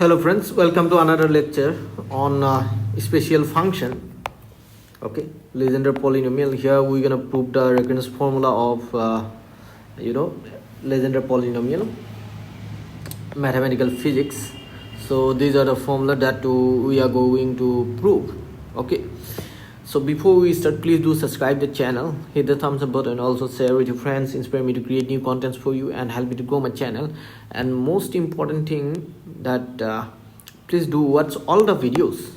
Hello friends, welcome to another lecture on special function. Okay, Legendre polynomial. Here we're gonna prove the recurrence formula of Legendre polynomial, mathematical physics. So these are the formula that we are going to prove. Okay, so before we start, please do subscribe the channel, hit the thumbs up button, also share with your friends, inspire me to create new contents for you and help me to grow my channel. And most important thing that please do watch all the videos,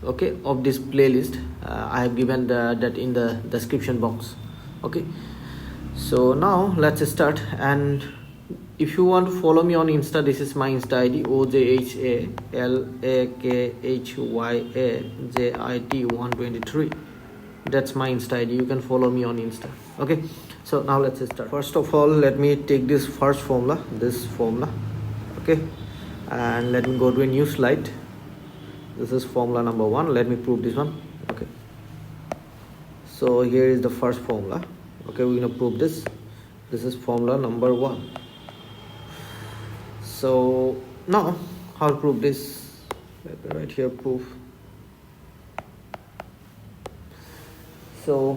okay, of this playlist. I have given that in the description box. Okay, so now let's start. And if you want to follow me on Insta, this is my Insta ID, OJHALAKHYAJIT123. That's my Insta ID. You can follow me on Insta. Okay, so now let's start. First of all, let me take this first formula, okay, and let me go to a new slide. This is formula number 1. Let me prove this one. Okay, so here is the first formula. Okay, we're gonna prove this. This is formula number 1. So now how to prove this? Let me write here proof. So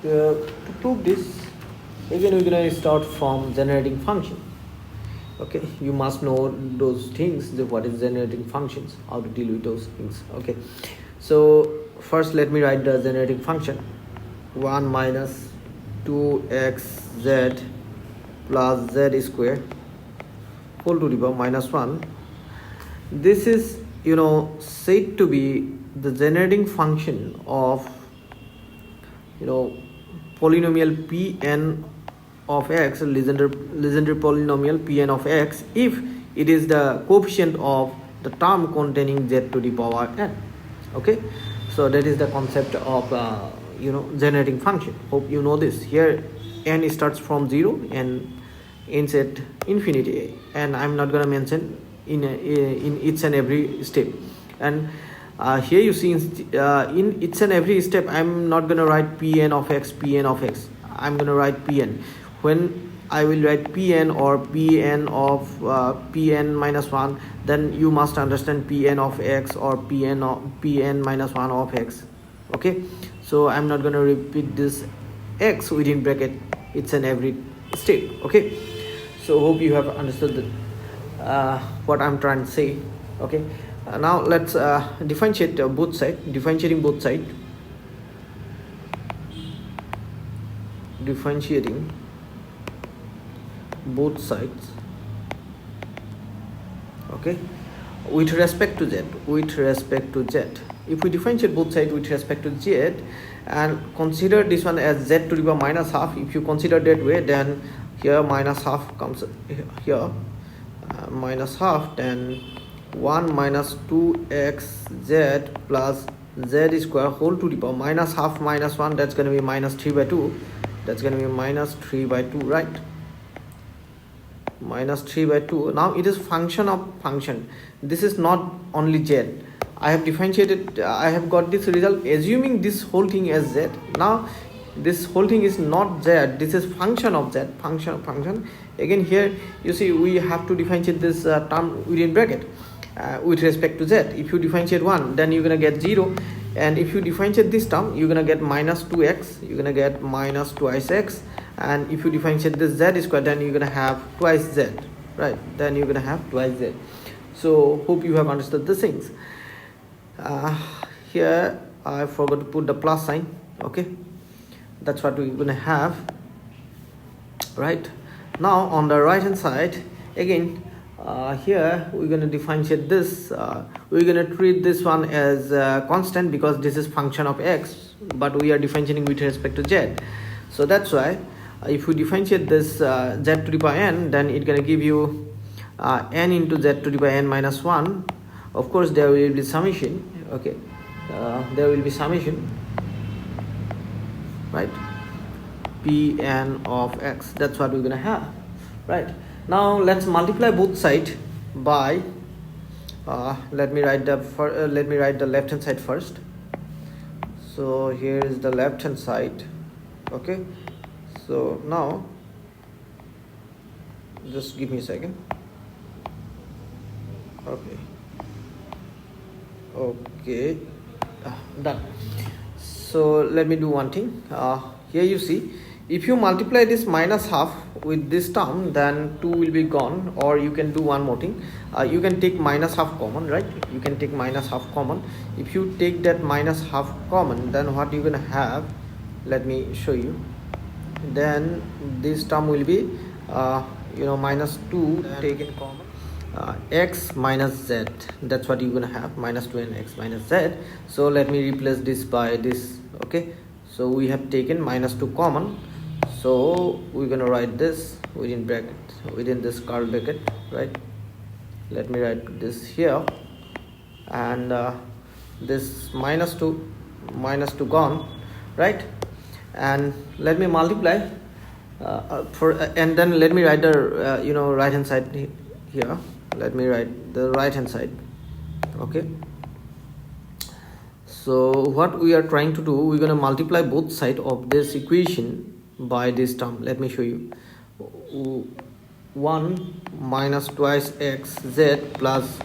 to prove this, again we're gonna start from generating function. Okay, you must know those things, what is generating functions, how to deal with those things. Okay, so first let me write the generating function. 1 minus 2xz plus z square whole to the power minus 1. This is said to be the generating function of polynomial Pn of x, Legendre polynomial Pn of x, if it is the coefficient of the term containing z to the power n. Okay, so that is the concept of generating function. Hope you know this. Here n starts from 0 and ends at infinity, and I'm not gonna mention in each and every step. And here you see in each and every step I'm not gonna write Pn of x. I'm gonna write Pn. When I will write Pn or Pn of Pn minus 1, then you must understand Pn of x or Pn minus 1 of x. Okay, so I'm not gonna repeat this x within bracket each and every step. Okay, so hope you have understood what I'm trying to say. Okay, now let's differentiate both sides. Differentiating both sides, okay, with respect to z. If we differentiate both sides with respect to z and consider this one as z to the power minus half, if you consider that way, then here minus half comes here, minus half, then 1 minus 2xz plus z square whole to the power minus half minus 1, that's going to be minus 3 by 2. That's going to be minus 3 by 2, right? Minus 3 by 2. Now it is function of function. This is not only z. I have differentiated, I have got this result assuming this whole thing as z. Now this whole thing is not z, this is function of z, function. Again here you see we have to differentiate this term within bracket with respect to z. If you differentiate 1, then you're gonna get 0, and if you differentiate this term, you're gonna get minus 2x, you're gonna get minus twice x, and if you differentiate this z square, then you're gonna have twice z, right? Then you're gonna have twice z. So hope you have understood the things. Here I forgot to put the plus sign. Okay, that's what we're gonna have. Right now on the right hand side, again here we're gonna differentiate this. We're gonna treat this one as constant because this is function of x, but we are differentiating with respect to z. So that's why if we differentiate this z to the power n, then it's gonna give you n into z to the power n minus 1. Of course there will be summation. Okay, there will be summation, right? Pn of x, that's what we're gonna have. Right, now let's multiply both sides by let me write the left hand side first. So here is the left hand side. Okay, so now just give me a second. Okay, okay, done. So let me do one thing. Here you see, if you multiply this minus half with this term, then 2 will be gone. Or you can do one more thing. You can take minus half common, right? You can take minus half common. If you take that minus half common, then what you're gonna have, let me show you. Then this term will be minus 2 taken common, x minus z. That's what you're gonna have, minus 2 and x minus z. So let me replace this by this. Okay, so we have taken minus 2 common, so we're gonna write this within bracket, within this curly bracket, right? Let me write this here, and this minus 2 gone, right? And let me multiply and then let me write the right hand side here. Let me write the right hand side. Okay, so what we are trying to do, we're going to multiply both sides of this equation by this term. Let me show you. 1 minus twice x z plus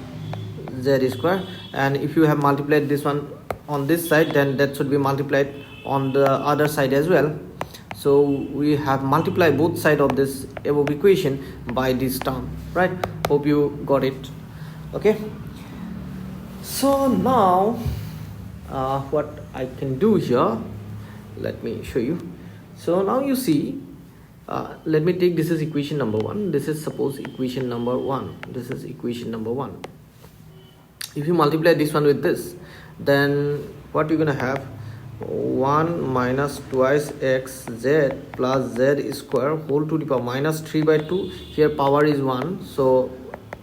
z square, and if you have multiplied this one on this side, then that should be multiplied on the other side as well. So we have multiplied both sides of this above equation by this term, right? Hope you got it. Okay, so now what I can do here, let me show you. So now you see, let me take, this is equation number 1, this is suppose equation number 1, this is equation number 1. If you multiply this one with this, then what you're gonna have, 1 minus twice x z plus z square whole to the power minus 3 by 2. Here power is 1, so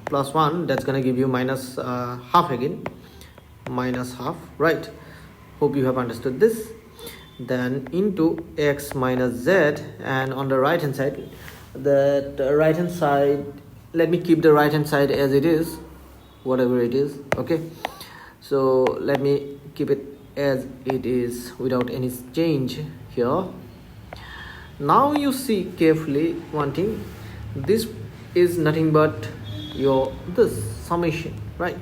plus 1, that's gonna give you minus half again, minus half, right? Hope you have understood this. Then into x minus z, and on the right hand side, that right hand side, let me keep the right hand side as it is, whatever it is. Okay, so let me keep it as it is without any change here. Now you see carefully one thing, this is nothing but this summation, right?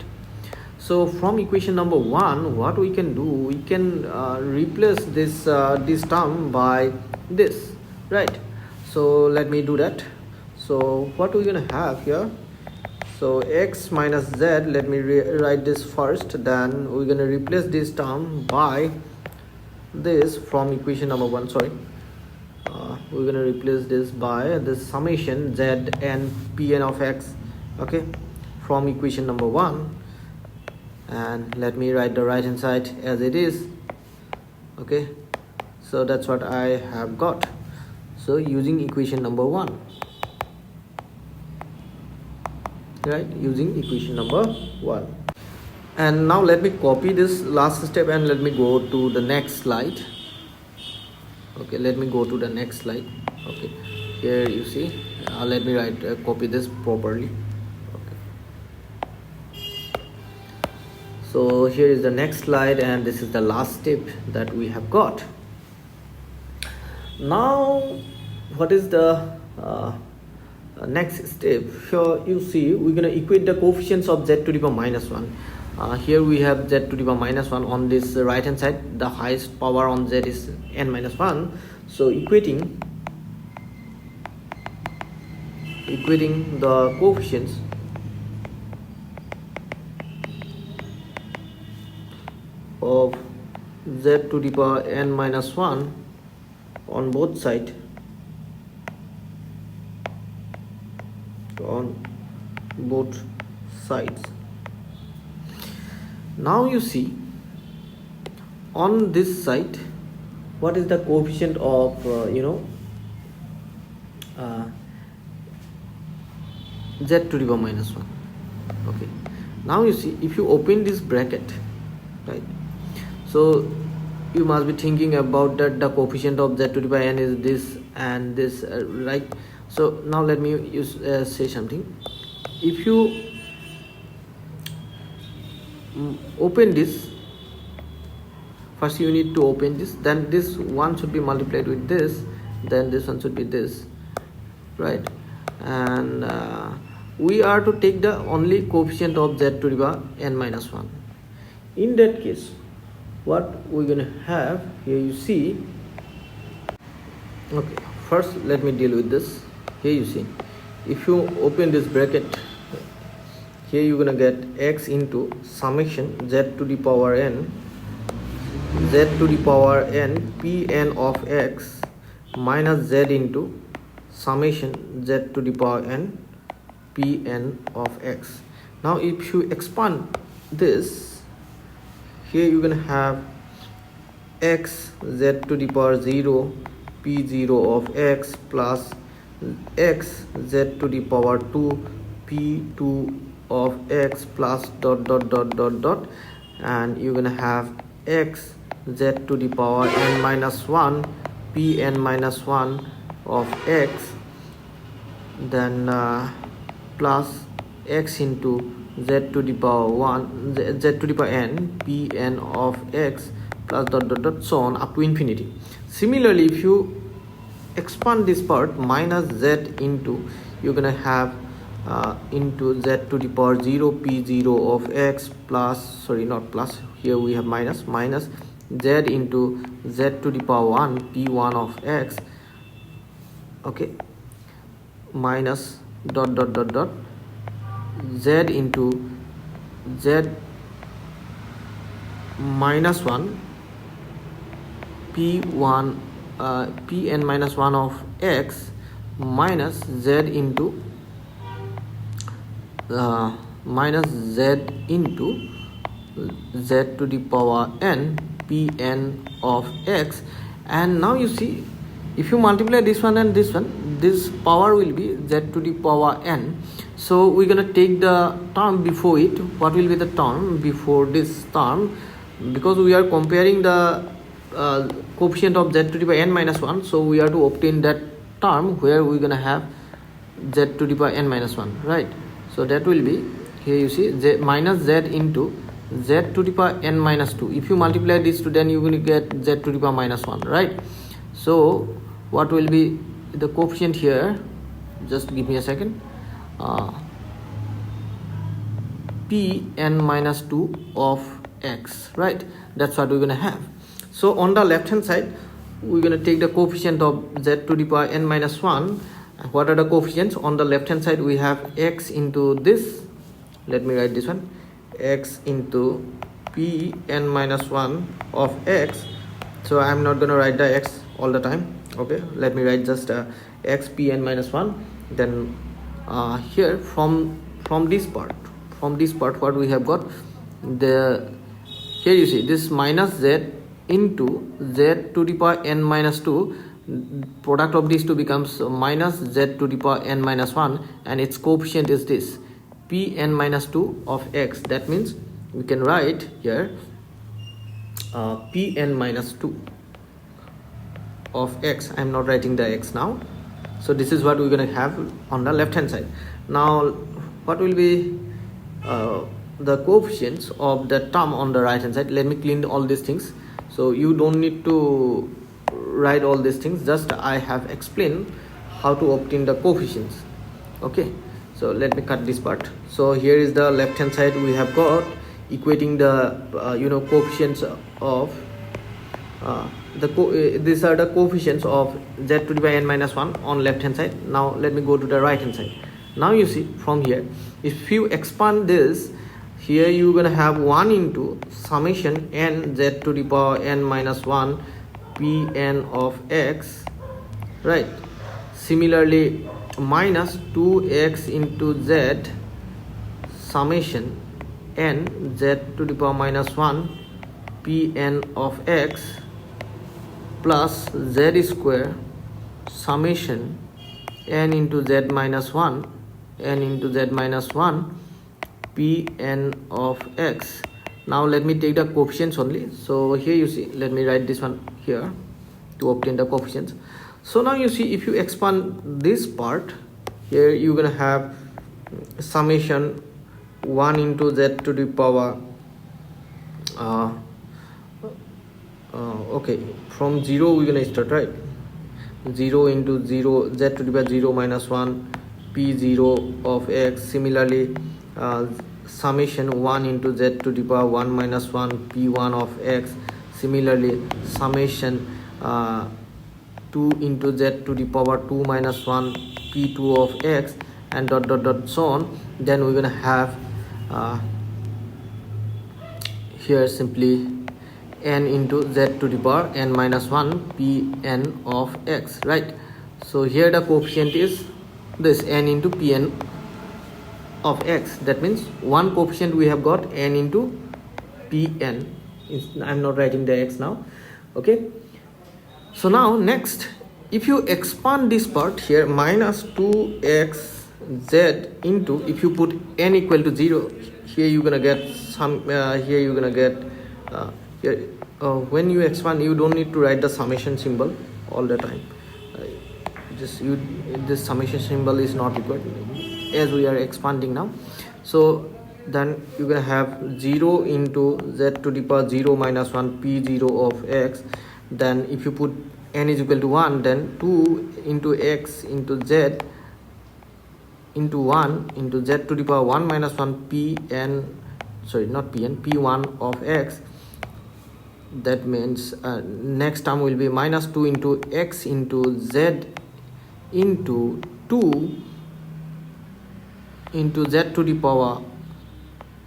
So from equation number 1, what we can do, we can replace this term by this, right? So let me do that. So what we're gonna have here, so x minus z, let me write this first, then we're going to replace this term by this from equation number 1, sorry. We're going to replace this by this summation z and pn of x, okay, from equation number 1. And let me write the right hand side as it is. Okay, so that's what I have got. So using equation number 1, right, using equation number 1. And now let me copy this last step and let me go to the next slide. Okay, let me go to the next slide. Okay, here you see, let me copy this properly. Okay, so here is the next slide, and this is the last step that we have got. Now what is the next step? Here you see, we're going to equate the coefficients of z to the power minus 1. Here we have z to the power minus 1 on this right hand side. The highest power on z is n minus 1. So equating the coefficients of z to the power n minus 1 on both sides, Now you see, on this side, what is the coefficient of z to the power minus 1. Okay, now you see, if you open this bracket, right, so you must be thinking about that the coefficient of z to the power n is this and this, right? So now let me say something. If you open this, first you need to open this, then this one should be multiplied with this, then this one should be this, right? And we are to take the only coefficient of z to the power n minus 1. In that case, what we're gonna have here, you see, okay, first let me deal with this. Here you see, if you open this bracket, here you're gonna get x into summation z to the power n Pn of x minus z into summation z to the power n Pn of x. Now if you expand this, here you're gonna have x z to the power 0 P0 of x plus x z to the power 2 P2 of x plus dot dot dot dot dot, and you're gonna have x z to the power n minus 1 Pn minus 1 of x, then plus x into z to the power 1 z to the power n Pn of x plus dot dot dot, so on up to infinity. Similarly, if you expand this part, minus z into, you're gonna have into z to the power 0 P0 of x plus, sorry, not plus, here we have minus z into z to the power 1 P1 of x, okay, minus dot dot dot dot z into z minus 1 P1 Pn minus 1 of x minus z into minus z into z to the power n Pn of x. And now you see, if you multiply this one and this one, this power will be z to the power n. So we're gonna take the term before it. What will be the term before this term? Because we are comparing the coefficient of z to the power n minus 1, so we are to obtain that term where we're gonna have z to the power n minus 1, right? So that will be, here you see, z minus z into z to the power n minus 2. If you multiply these two, then you will get z to the power minus 1, right? So what will be the coefficient here? Just give me a second. Pn minus 2 of x, right? That's what we're gonna have. So on the left hand side, we're gonna take the coefficient of z to the power n minus 1. What are the coefficients? On the left hand side, we have x into this, let me write this one, x into Pn minus 1 of x. So I'm not gonna write the x all the time, okay? Let me write just x Pn minus 1. Then here from this part, what we have got, the, here you see, this minus z into z to the power n minus 2, product of these two becomes minus z to the power n minus 1, and its coefficient is this Pn minus 2 of x. That means we can write here Pn minus 2 of x. I'm not writing the x now. So this is what we're going to have on the left hand side. Now what will be the coefficients of the term on the right hand side? Let me clean all these things, so you don't need to write all these things, just I have explained how to obtain the coefficients, okay? So let me cut this part. So here is the left hand side, we have got equating the coefficients of these are the coefficients of z to the power n minus 1 on left hand side. Now let me go to the right hand side. Now you see, from here, if you expand this, here you're gonna have 1 into summation n z to the power n minus 1 Pn of x, right? Similarly, minus 2x into z summation n z to the power minus 1 Pn of x plus z square summation n into z minus 1 Pn of x. Now let me take the coefficients only. So here you see, let me write this one here to obtain the coefficients. So now you see, if you expand this part, here you're gonna have summation 1 into z to the power okay, from 0 we're gonna start, right? 0 into 0 z to the power 0 minus 1 p0 of x. Similarly, summation 1 into z to the power 1 minus 1 p1 of x. Similarly, summation 2 into z to the power 2 minus 1 p2 of x, and dot dot dot so on. Then we're gonna have here simply n into z to the power n minus 1 pn of x, right? So here the coefficient is this n into pn of x. That means one coefficient we have got n into pn. I'm not writing the x now. Okay, so now next, if you expand this part here, minus 2xz into, if you put n equal to 0, here you're gonna get some here you're gonna get here when you expand, you don't need to write the summation symbol all the time. This summation symbol is not required as we are expanding now. So then you're gonna have 0 into z to the power 0 minus 1 p0 of x. Then if you put n is equal to 1, then 2 into x into z into 1 into z to the power 1 minus 1 pn, sorry, not pn, p1 of x. That means next term will be minus 2 into x into z into 2 into z to the power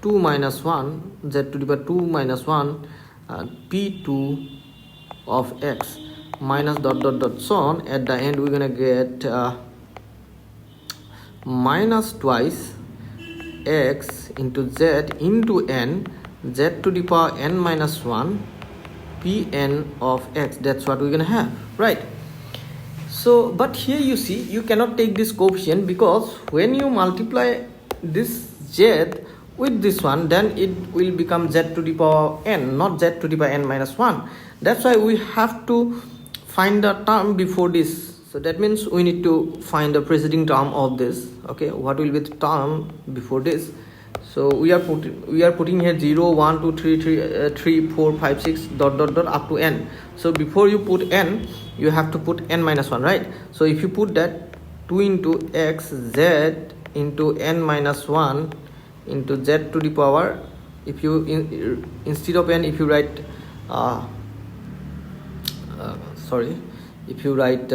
2 minus 1, z to the power 2 minus 1 p2 of x, minus dot dot dot so on. At the end we're gonna get minus twice x into z into n, z to the power n minus 1 pn of x. That's what we're gonna have, right? So but here you see, you cannot take this coefficient, because when you multiply this z with this one, then it will become z to the power n, not z to the power n minus 1. That's why we have to find the term before this. So that means we need to find the preceding term of this. Okay, what will be the term before this? So we are putting here 0 1 2 3 4 5 6 dot dot dot up to n. So before you put n, you have to put n minus 1, right? So if you put that 2 into x z into n minus 1 into z to the power, if you instead of n, if you write if you write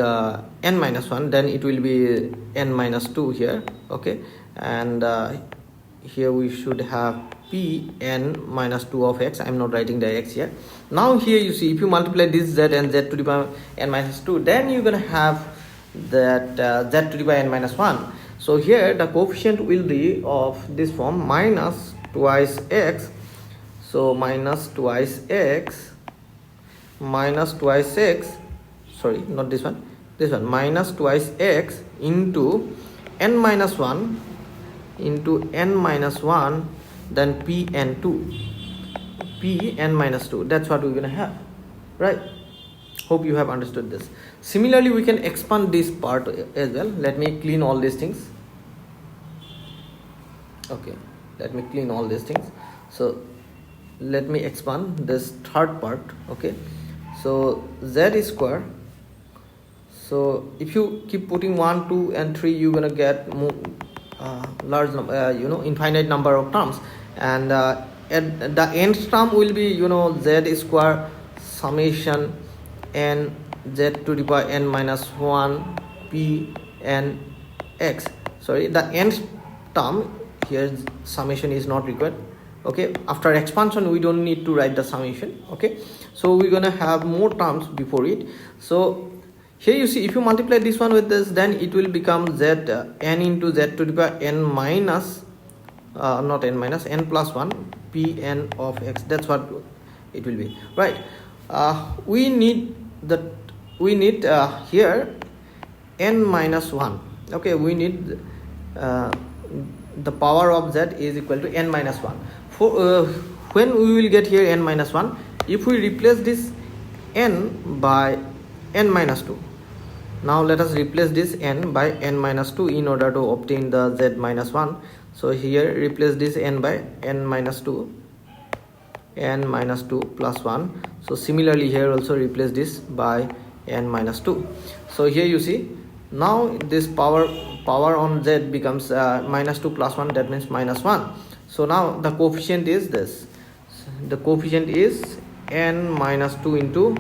n minus 1, then it will be n minus 2 here. Okay, and here we should have pn minus 2 of x. I'm not writing the x here. Now here you see, if you multiply this z and z to the power n minus 2, then you're gonna have that z to the power n minus 1. So here the coefficient will be of this form, minus twice x. So minus twice x, sorry, not this one, minus twice x into n minus 1 into n minus 1, then pn2, pn minus 2. That's what we're gonna have, right? Hope you have understood this. Similarly, we can expand this part as well. Let me clean all these things. Okay, let me clean all these things. So let me expand this third part. Okay, so z square. So if you keep putting 1 2 and 3, you're gonna get more large number, infinite number of terms, and at the nth term will be z square summation n z to the power n minus 1 p n x. Sorry, the nth term here, summation is not required. Okay, after expansion we don't need to write the summation. Okay, so we're gonna have more terms before it. So here you see, if you multiply this one with this, then it will become z n into z to the power n minus not n minus, n plus 1 pn of x. That's what it will be, right? We need here n minus 1. Okay, we need the power of z is equal to n minus 1. For when we will get here n minus 1, if we replace this n by n minus 2. Now let us replace this n by n minus 2 in order to obtain the z minus 1. So here replace this n by n minus 2, n minus 2 plus 1. So similarly here also replace this by n minus 2. So here you see, now this power power on z becomes minus 2 plus 1, that means minus 1. So now the coefficient is this. The coefficient is n minus 2 into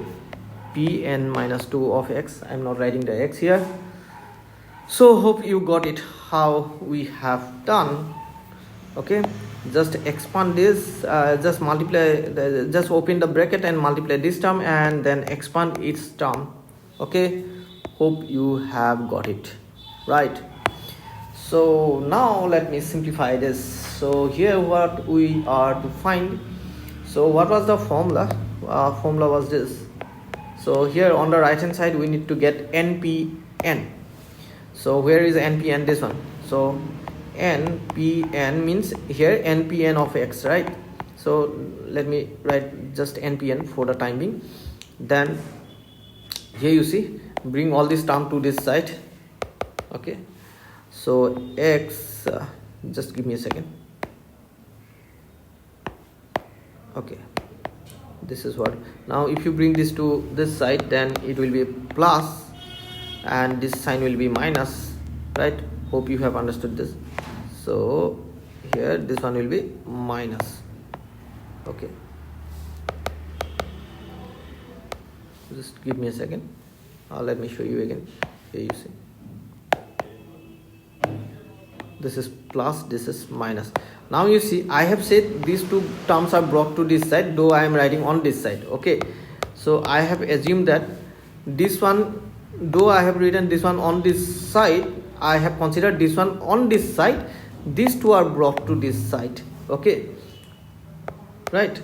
Pn minus 2 of x. I'm not writing the x here. So hope you got it how we have done. Okay, just expand this, just multiply, just open the bracket and multiply this term and then expand its term. Okay, hope you have got it right. So now let me simplify this. So here what we are to find. So what was the formula? Formula was this. So here on the right hand side we need to get npn. So where is npn? This one. So npn means here npn of x, right? So let me write just npn for the time being. Then here you see, bring all this term to this side. Okay, so x, just give me a second. Okay, this is what. Now if you bring this to this side, then it will be plus and this sign will be minus, right? Hope you have understood this. So here this one will be minus. Okay, just give me a second. Let me show you again. Here you see, this is plus, this is minus. Now you see, I have said these two terms are brought to this side, though I am writing on this side. Okay, so I have assumed that this one, though I have written this one on this side, I have considered this one on this side. These two are brought to this side. Okay, right?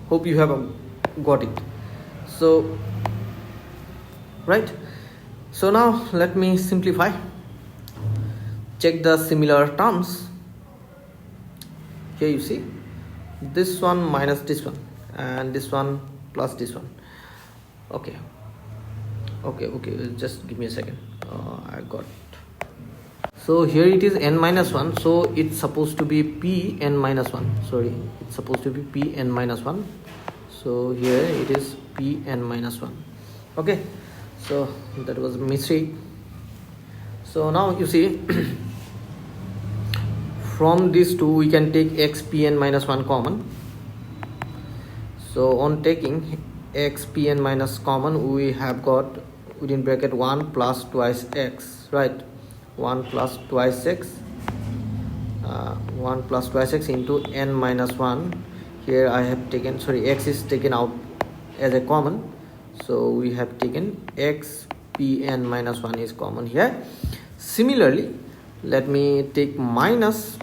Hope you have got it. So right, so now let me simplify. Check the similar terms. Here you see, this one minus this one and this one plus this one. Okay, just give me a second. I got. So here it is n minus 1, so it's supposed to be p n minus 1. Sorry, it's supposed to be p n minus 1. So here it is p n minus 1. Okay, so that was a mistake. So now you see, from these two we can take x p n minus 1 common. So on taking x p n minus common, we have got within bracket 1 plus twice x, right? 1 plus twice x, 1 plus twice x into n minus 1. Here I have taken, sorry, x is taken out as a common, so we have taken x p n minus 1 is common here. Similarly, let me take minus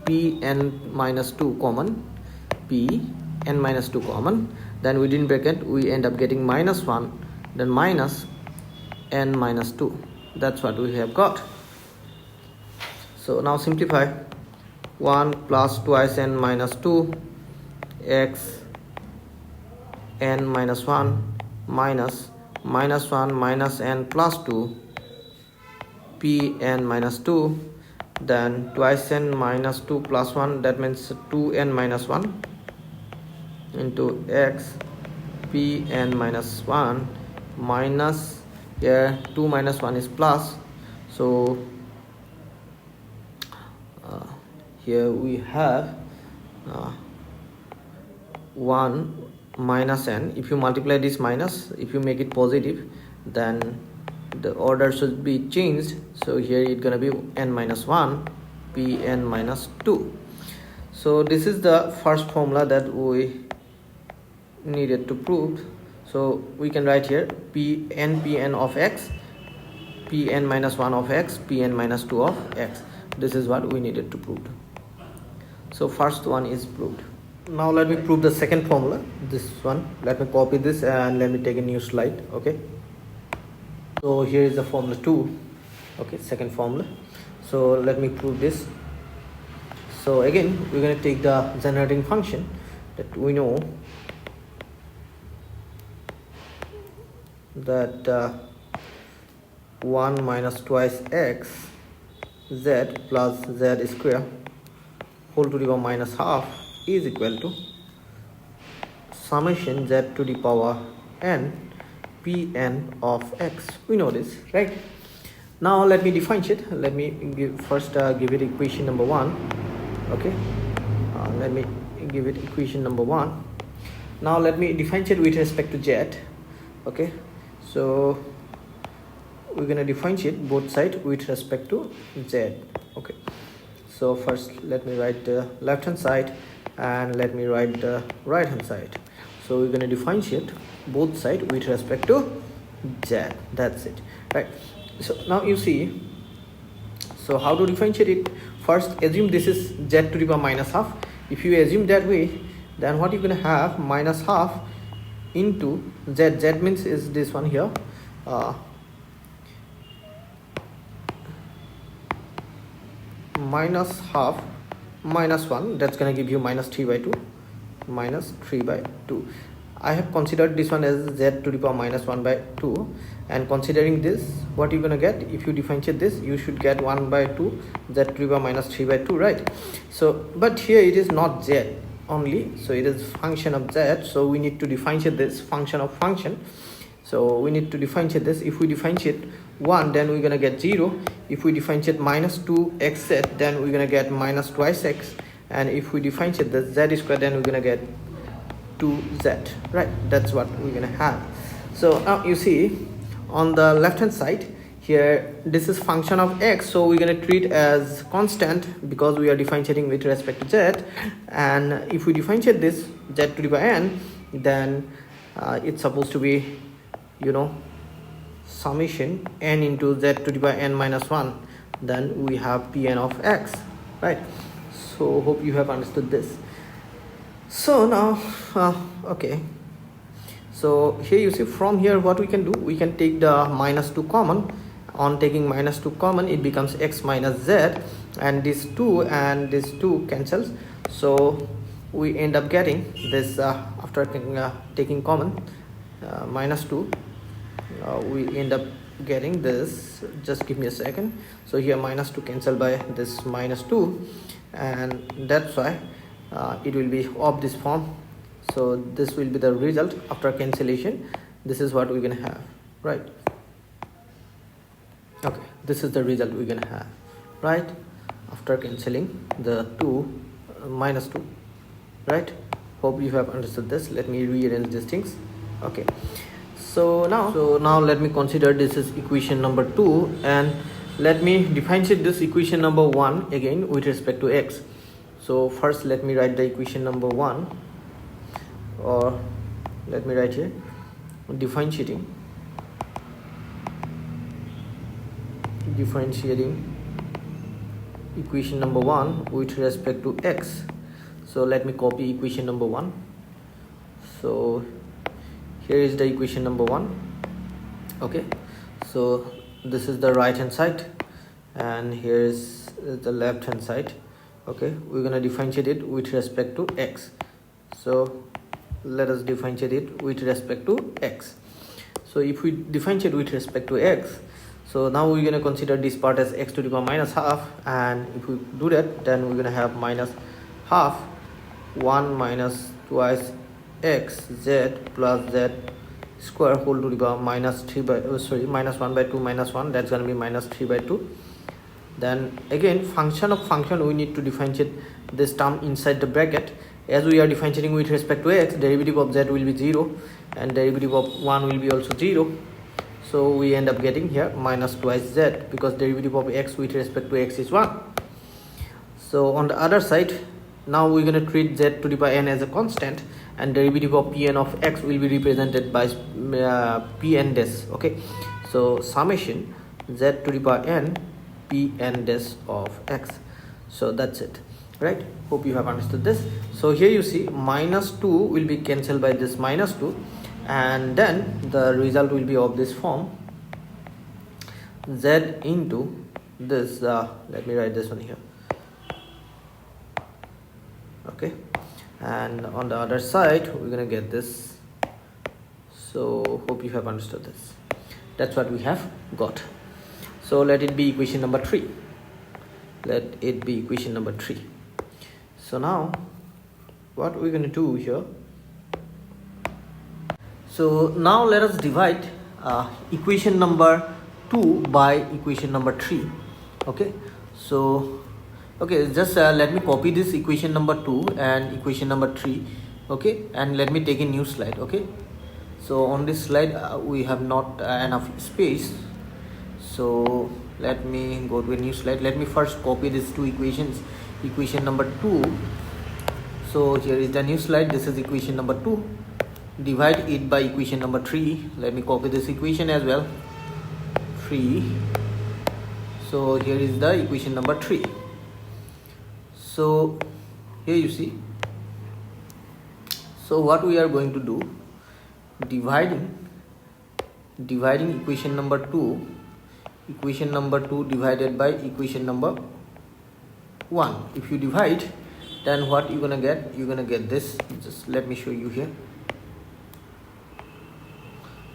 p n minus 2 common, p n minus 2 common. Then within bracket we end up getting minus 1, then minus n minus 2. That's what we have got. So now simplify. 1 plus twice n minus 2 x n minus 1 minus minus 1 minus n plus 2 p n minus 2, then twice n minus 2 plus 1, that means 2n minus 1 into x p n minus 1 minus, here 2 minus 1 is plus, so here we have 1 minus n. If you multiply this minus, if you make it positive, then the order should be changed. So here it's gonna be n minus 1 p n minus 2. So this is the first formula that we needed to prove. So we can write here p n of x, p n minus 1 of x, p n minus 2 of x. This is what we needed to prove. So first one is proved. Now let me prove the second formula. This one, let me copy this and let me take a new slide. Okay, so here is the formula 2. Okay, second formula. So let me prove this. So again we're going to take the generating function that we know that 1 minus twice x z plus z square whole to the power minus half is equal to summation z to the power n Pn of x. We know this, right? Now let me differentiate. Let me first give it equation number 1. Okay, let me give it equation number 1. Now let me differentiate with respect to z. Okay, so we're gonna differentiate both sides with respect to z. Okay, so first let me write the left hand side and let me write the right hand side. So we're gonna differentiate both sides with respect to z. That's it, right? So now you see, so how to differentiate it? First assume this is z to the power minus half. If you assume that way, then what you're gonna have, minus half into z. Z means is this one here, minus half minus 1, that's gonna give you minus 3 by 2, minus 3 by 2. I have considered this one as z to the power minus 1 by 2, and considering this, what you're gonna get, if you differentiate this, you should get 1 by 2 z to the power minus 3 by 2, right? So but here it is not z only, so it is function of z, so we need to differentiate this function of function. So we need to differentiate this. If we differentiate 1, then we're gonna get 0. If we differentiate minus 2xz, then we're gonna get minus twice x. And if we differentiate the z square, then we're gonna get 2z, right? That's what we're gonna have. So now you see on the left hand side here, this is function of x, so we're gonna treat as constant because we are differentiating with respect to z. And if we differentiate this z to the power n, then it's supposed to be, you know, summation n into z to the power n minus 1, then we have Pn of x, right? So hope you have understood this. So now okay, so here you see, from here what we can do, we can take the minus 2 common. On taking minus 2 common, it becomes x minus z, and this 2 and this 2 cancels, so we end up getting this, after taking common minus 2, we end up getting this. Just give me a second. So here minus 2 cancel by this minus 2, and that's why it will be of this form. So this will be the result after cancellation. This is what we're gonna have, right? Okay, this is the result we're gonna have, right, after cancelling the 2 minus 2, right? Hope you have understood this. Let me rearrange these things. Okay, so now let me consider this is equation number 2, and let me differentiate this equation number 1 again with respect to x. So first let me write the equation number 1, or let me write here differentiating equation number 1 with respect to x. So let me copy equation number 1. So here is the equation number 1. Okay, so this is the right hand side and here is the left hand side. Okay, we're gonna differentiate it with respect to x. So let us differentiate it with respect to x. So if we differentiate with respect to x, so now we're gonna consider this part as x to the power minus half, and if we do that, then we're gonna have minus half 1 minus twice x z plus z square whole to the power minus 3 by minus 1 by 2 minus 1, that's gonna be minus 3 by 2. Then again, function of function, we need to differentiate this term inside the bracket. As we are differentiating with respect to x, derivative of z will be 0 and derivative of 1 will be also 0. So we end up getting here minus twice z, because derivative of x with respect to x is 1. So on the other side, now we're going to treat z to the power n as a constant, and derivative of Pn of x will be represented by Pn dash. Okay, so summation z to the power n Pn dash of x. So that's it, right? Hope you have understood this. So here you see minus 2 will be cancelled by this minus 2, and then the result will be of this form, z into this, let me write this one here. Okay, and on the other side we're gonna get this. So hope you have understood this. That's what we have got. So let it be equation number 3. Let it be equation number 3. So now what we're going to do here, So now let us divide equation number 2 by equation number 3. Okay, so just let me copy this equation number 2 and equation number 3. Okay, and let me take a new slide. Okay, so on this slide we have not enough space, so let me go to a new slide. Let me first copy these two equations. Equation number 2, so here is the new slide. This is equation number 2. Divide it by equation number 3. Let me copy this equation as well. 3. So here is the equation number 3. So here you see. So what we are going to do, dividing equation number 2 divided by equation number 1. If you divide, then what you're gonna get? You're gonna get this. Just let me show you here.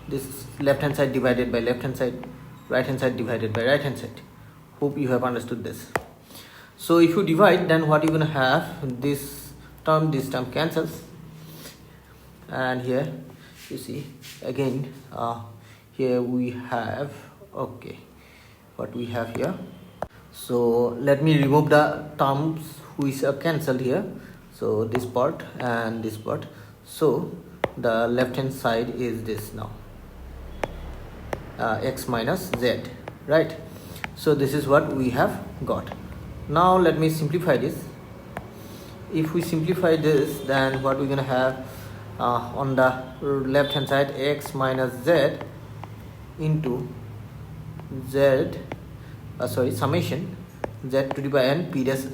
This left hand side divided by left hand side, right hand side divided by right hand side. Hope you have understood this. So if you divide, then what you're gonna have, this term cancels, and here you see again here we have, okay, what we have here. So let me remove the terms which are cancelled here. So this part and this part. So the left hand side is this now, x minus z, right? So this is what we have got. Now let me simplify this. If we simplify this, then what we're gonna have on the left hand side, x minus z into summation z to the power n p dash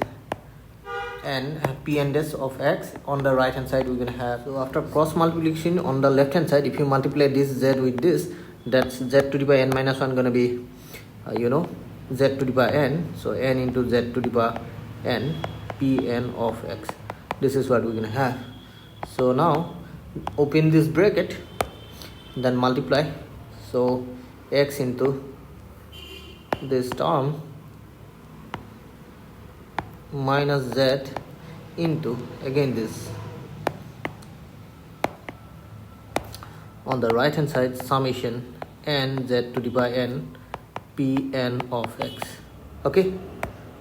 n p n dash of x. On the right hand side we're gonna have, so after cross multiplication on the left hand side, if you multiply this z with this, that's z to the power n minus 1 gonna be z to the power n, so n into z to the power n p n of x. This is what we're gonna have. So now open this bracket, then multiply. So x into this term minus z into again this, on the right hand side, summation n z to the power n p n of x. Okay,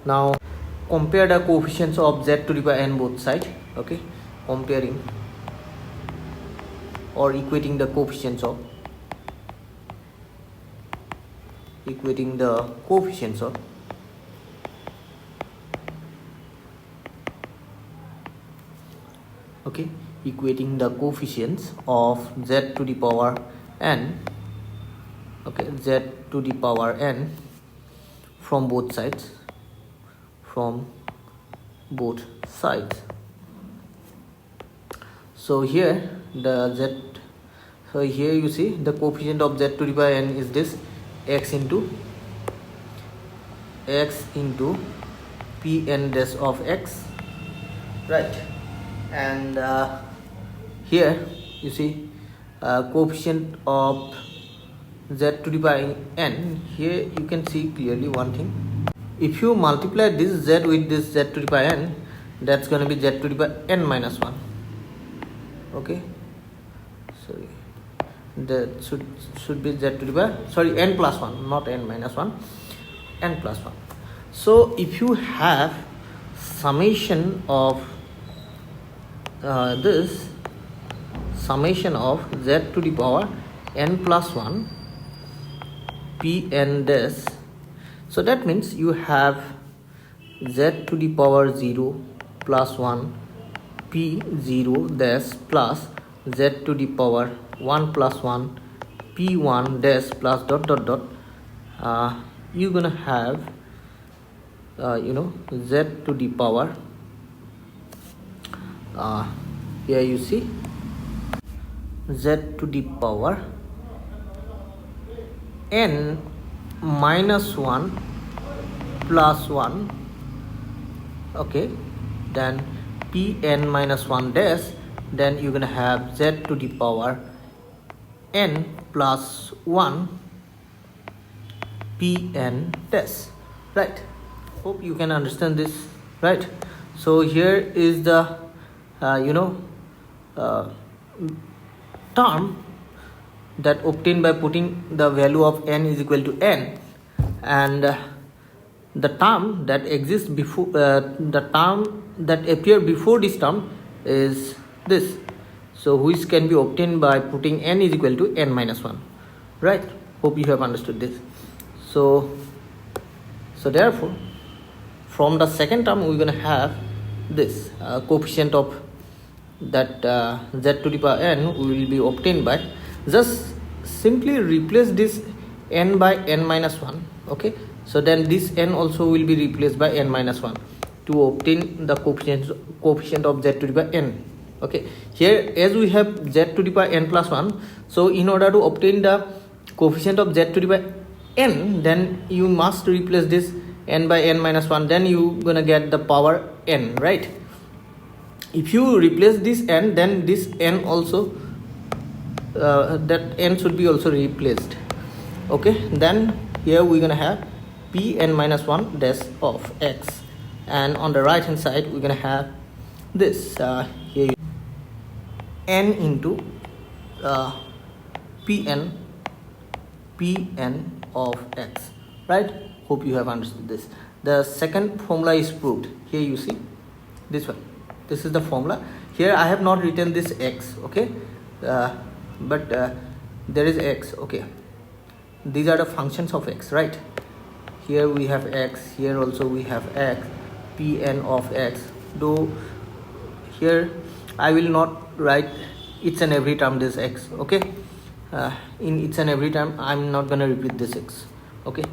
now compare the coefficients of z to the power n both sides. Okay, comparing or equating the coefficients of okay, equating the coefficients of z to the power n, okay, z to the power n from both sides, so here the z, so here you see the coefficient of z to the power n is this, x into p n dash of x, right? And here you see coefficient of z to the power n. Here you can see clearly one thing. If you multiply this z with this z to the power n, that's going to be z to the power n minus 1. Okay, sorry, that should be z to the power, sorry, n plus 1, not n minus 1, n plus 1. So if you have summation of this summation of z to the power n plus 1 p n dash, so that means you have z to the power 0 plus 1 p 0 dash plus z to the power 1 plus 1 p 1 dash plus dot dot dot. You're gonna have z to the power, here you see z to the power n minus 1 plus 1, okay, then p n minus 1 dash, then you're gonna have z to the power n plus 1 p n dash, right? Hope you can understand this, right? So here is the term that obtained by putting the value of n is equal to n, and the term that exists before the term that appear before this term is this, so which can be obtained by putting n is equal to n minus 1, right? Hope you have understood this. So therefore from the second term we're going to have this coefficient of that z to the power n will be obtained by just simply replace this n by n minus 1. Okay, so then this n also will be replaced by n minus 1 to obtain the coefficient of z to the power n. Okay, here as we have z to the power n plus 1, so in order to obtain the coefficient of z to the power n, then you must replace this n by n minus 1, then you gonna get the power n, right? If you replace this n, then this n also that n should be also replaced. Okay, then here we're gonna have Pn minus 1 dash of x, and on the right hand side we're gonna have this here n into Pn of x, right? Hope you have understood this. The second formula is proved. Here you see this one. This is the formula. Here I have not written this x, okay, but there is x. Okay, these are the functions of x, right? Here we have x, here also we have x, Pn of x. Though here I will not write each and every term this x, okay? In each and every term I'm not gonna repeat this x, okay?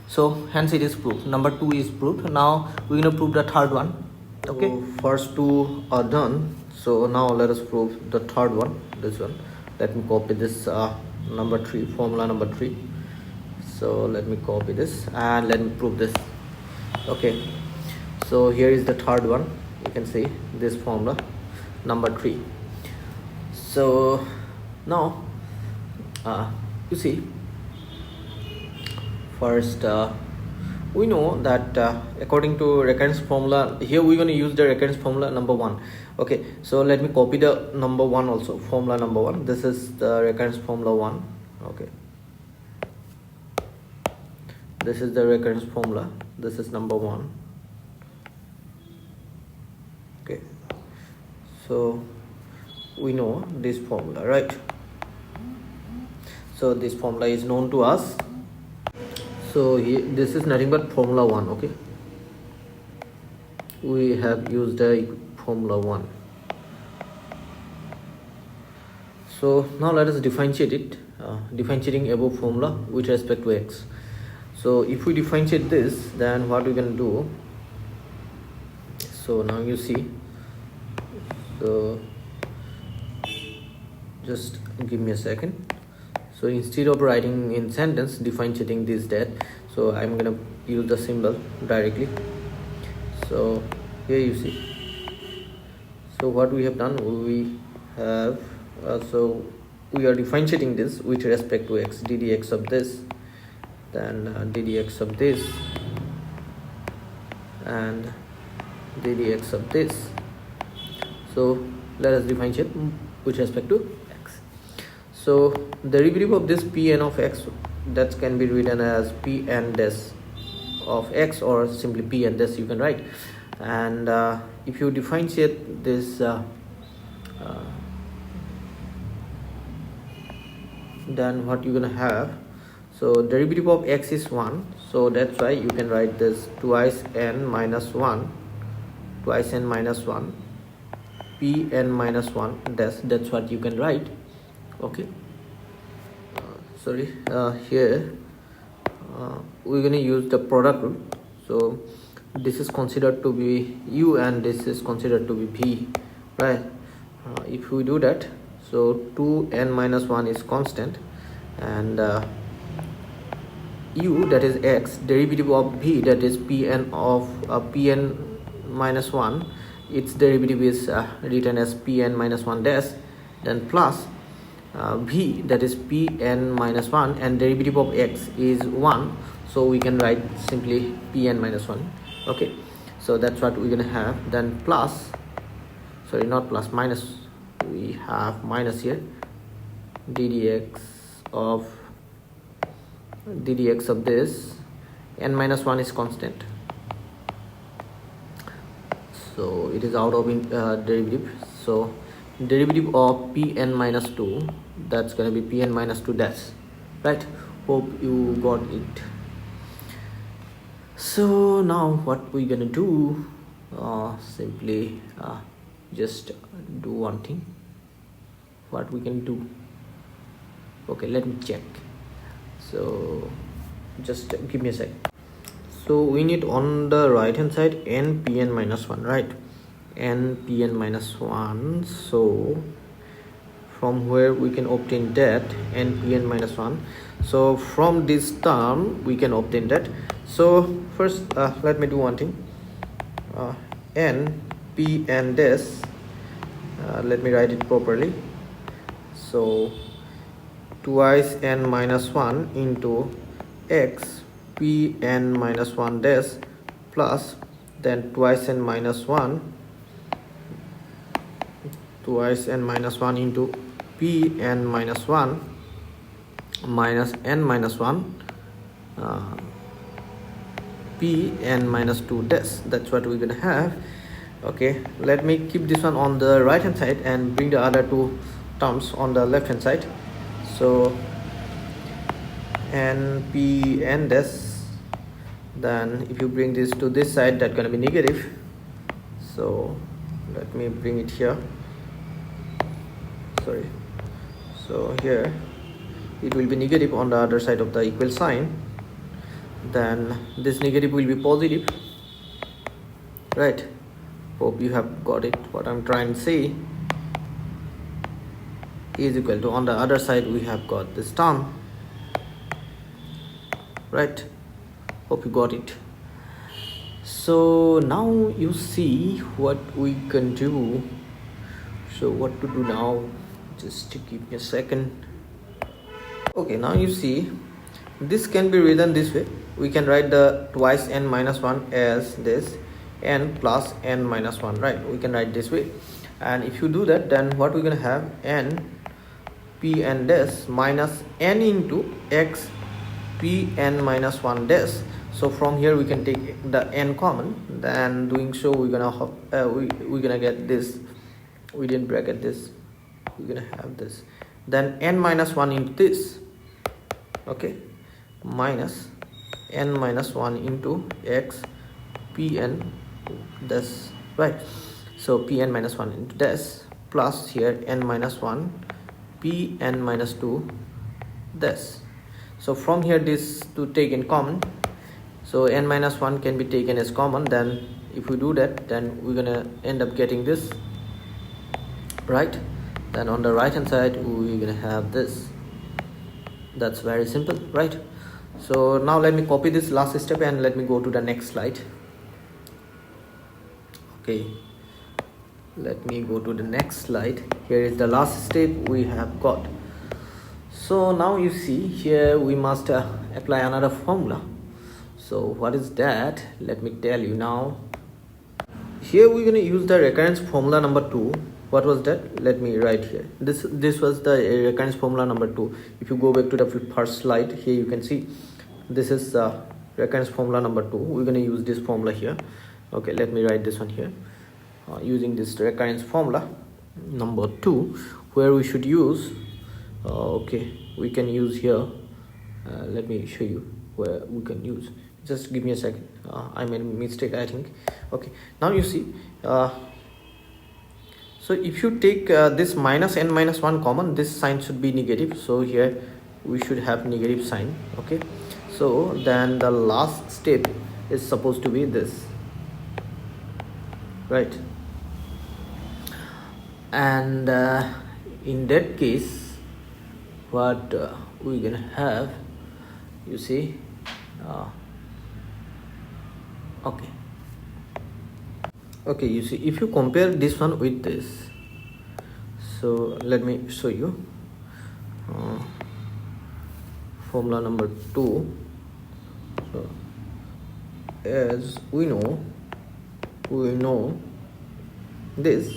So hence it is proved. Number 2 is proved. Now we're gonna prove the third one. Okay, so first two are done, so now let us prove the third one, this one. Let me copy this number 3, formula number 3. So let me copy this and let me prove this. Okay, so here is the third one. You can see this formula number 3. So now you see, first we know that according to recurrence formula, here we're going to use the recurrence formula number 1. Okay, so let me copy the number 1 also, formula number 1. This is the recurrence formula 1. Okay, this is the recurrence formula. This is number 1. Okay, so we know this formula, right? So this formula is known to us. So here, this is nothing but formula 1. Okay, we have used the formula 1. So now let us differentiate it, differentiating above formula with respect to x. So if we differentiate this, then what we can do, so now you see, so just give me a second. So instead of writing in sentence differentiating this that, so I'm gonna use the symbol directly. So here you see, so what we have done, we have so we are differentiating this with respect to x, ddx of this, then ddx of this, and ddx of this. So let us differentiate with respect to x. So derivative of this Pn of x, that can be written as Pn dash of x, or simply Pn dash you can write. And if you differentiate this then what you're gonna have, so derivative of x is 1, so that's why you can write this twice n minus 1, twice n minus 1, Pn minus 1 dash, that's what you can write. Okay, sorry, here we're going to use the product rule. So this is considered to be u and this is considered to be v, right? If we do that, so 2n minus 1 is constant, and u, that is x, derivative of v, that is Pn of Pn minus 1, its derivative is written as Pn minus 1 dash, then plus v, that is Pn minus 1, and derivative of x is 1, so we can write simply Pn minus 1. Okay, so that's what we're gonna have. Then plus, sorry, not plus, minus, we have minus here, ddx of ddx of this, n minus 1 is constant, so it is out of derivative. So derivative of pn minus 2, that's gonna be pn minus 2 dash, right? Hope you got it. So now what we gonna do, simply just do one thing. What we can do, okay, let me check. So just give me a sec. So we need on the right hand side n pn minus 1, right? N pn minus 1. So from where we can obtain that n pn minus 1, so from this term we can obtain that. So first let me do one thing. N pn dash, let me write it properly. So twice n minus 1 into x pn minus 1 dash plus then twice n minus 1, twice n minus 1 into pn minus 1 minus n minus 1 pn minus 2 dash. That's what we're gonna have. Okay, let me keep this one on the right hand side and bring the other two terms on the left hand side. So npn dash, then if you bring this to this side, that's gonna be negative. So let me bring it here, sorry. So here it will be negative on the other side of the equal sign, then this negative will be positive, right? Hope you have got it. What I'm trying to say is equal to, on the other side we have got this term, right? Hope you got it. So now you see what we can do. So what to do now, just to give me a second. Okay, now you see this can be written this way. We can write the twice n minus 1 as this, n plus n minus 1, right? We can write this way. And if you do that, then what we're gonna have, n pn dash minus n into x pn minus 1 dash. So from here we can take the n common, then doing so we're gonna get this within bracket this, we're gonna have this, then n minus 1 into this, okay, minus n minus 1 into x pn dash, right? So pn minus 1 into dash plus here n minus 1 pn minus 2 dash. So from here this to take in common, so n minus 1 can be taken as common. Then if we do that, then we're gonna end up getting this, right? Then on the right hand side we're gonna have this. That's very simple, right? So now let me copy this last step and let me go to the next slide. Okay, let me go to the next slide. Here is the last step we have got. So now you see here we must apply another formula. So what is that? Let me tell you now. Here we're going to use the recurrence formula number 2. What was that? Let me write here. This was the recurrence formula number 2. If you go back to the first slide, here you can see this is the recurrence formula number 2. We're going to use this formula here. Okay, let me write this one here. Using this recurrence formula number 2, where we should use, okay, we can use here. Let me show you where we can use. Just give me a second. I made a mistake, I think. Okay, now you see. So if you take this minus n minus 1 common, this sign should be negative. So here we should have negative sign. Okay, so then the last step is supposed to be this, right? And in that case, what we're gonna have, you see, okay, you see, if you compare this one with this, so let me show you. Formula number 2. So as we know this.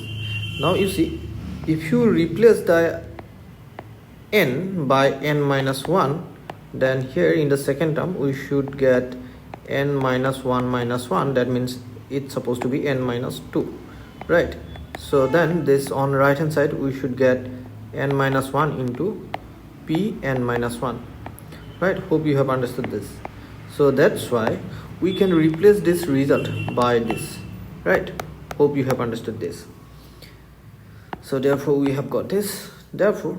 Now you see, if you replace the n by n minus 1, then here in the second term we should get n minus 1 minus 1. That means it's supposed to be n minus 2, right? So then this on right hand side we should get n minus 1 into p n minus 1, right? Hope you have understood this. So that's why we can replace this result by this, right? Hope you have understood this. So therefore we have got this. Therefore,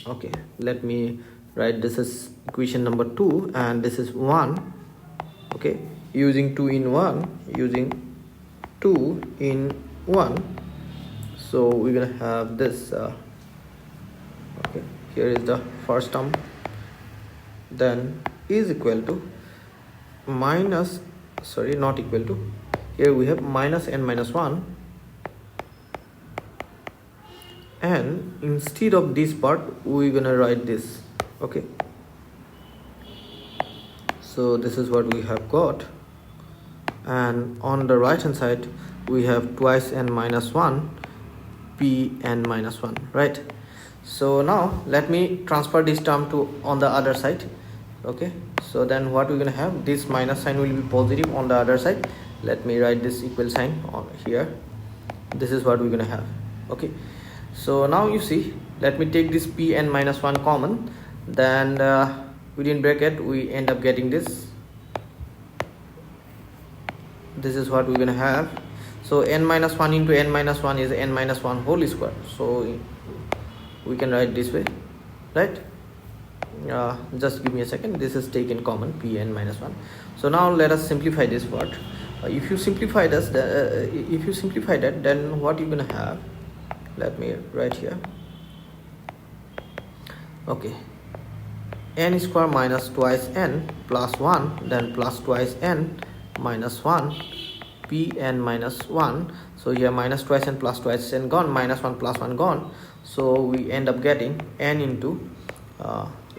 okay, let me write this as equation number 2 and this is 1. Okay, using 2 in 1, using 2 in 1. So we're gonna have this okay, here is the first term, then is equal to minus, sorry, not equal to, here we have minus n minus 1, and instead of this part we're gonna write this. Okay, so this is what we have got, and on the right hand side we have twice n minus 1 p n minus 1, right? So now let me transfer this term to on the other side. Okay, so then what we're gonna have, this minus sign will be positive on the other side. Let me write this equal sign on here. This is what we're gonna have. Okay, so now you see, let me take this p n minus 1 common, then within bracket we end up getting this. This is what we're gonna have. So n minus 1 into n minus 1 is n minus 1 whole square, so we can write this way, right? Just give me a second, this is taken common, p n minus 1. So now let us simplify this part. If you simplify this, if you simplify that, then what you're gonna have, let me write here. Okay, n square minus twice n plus 1, then plus twice n minus 1 p n minus 1. So here minus twice n plus twice n gone, minus 1 plus 1 gone, so we end up getting n into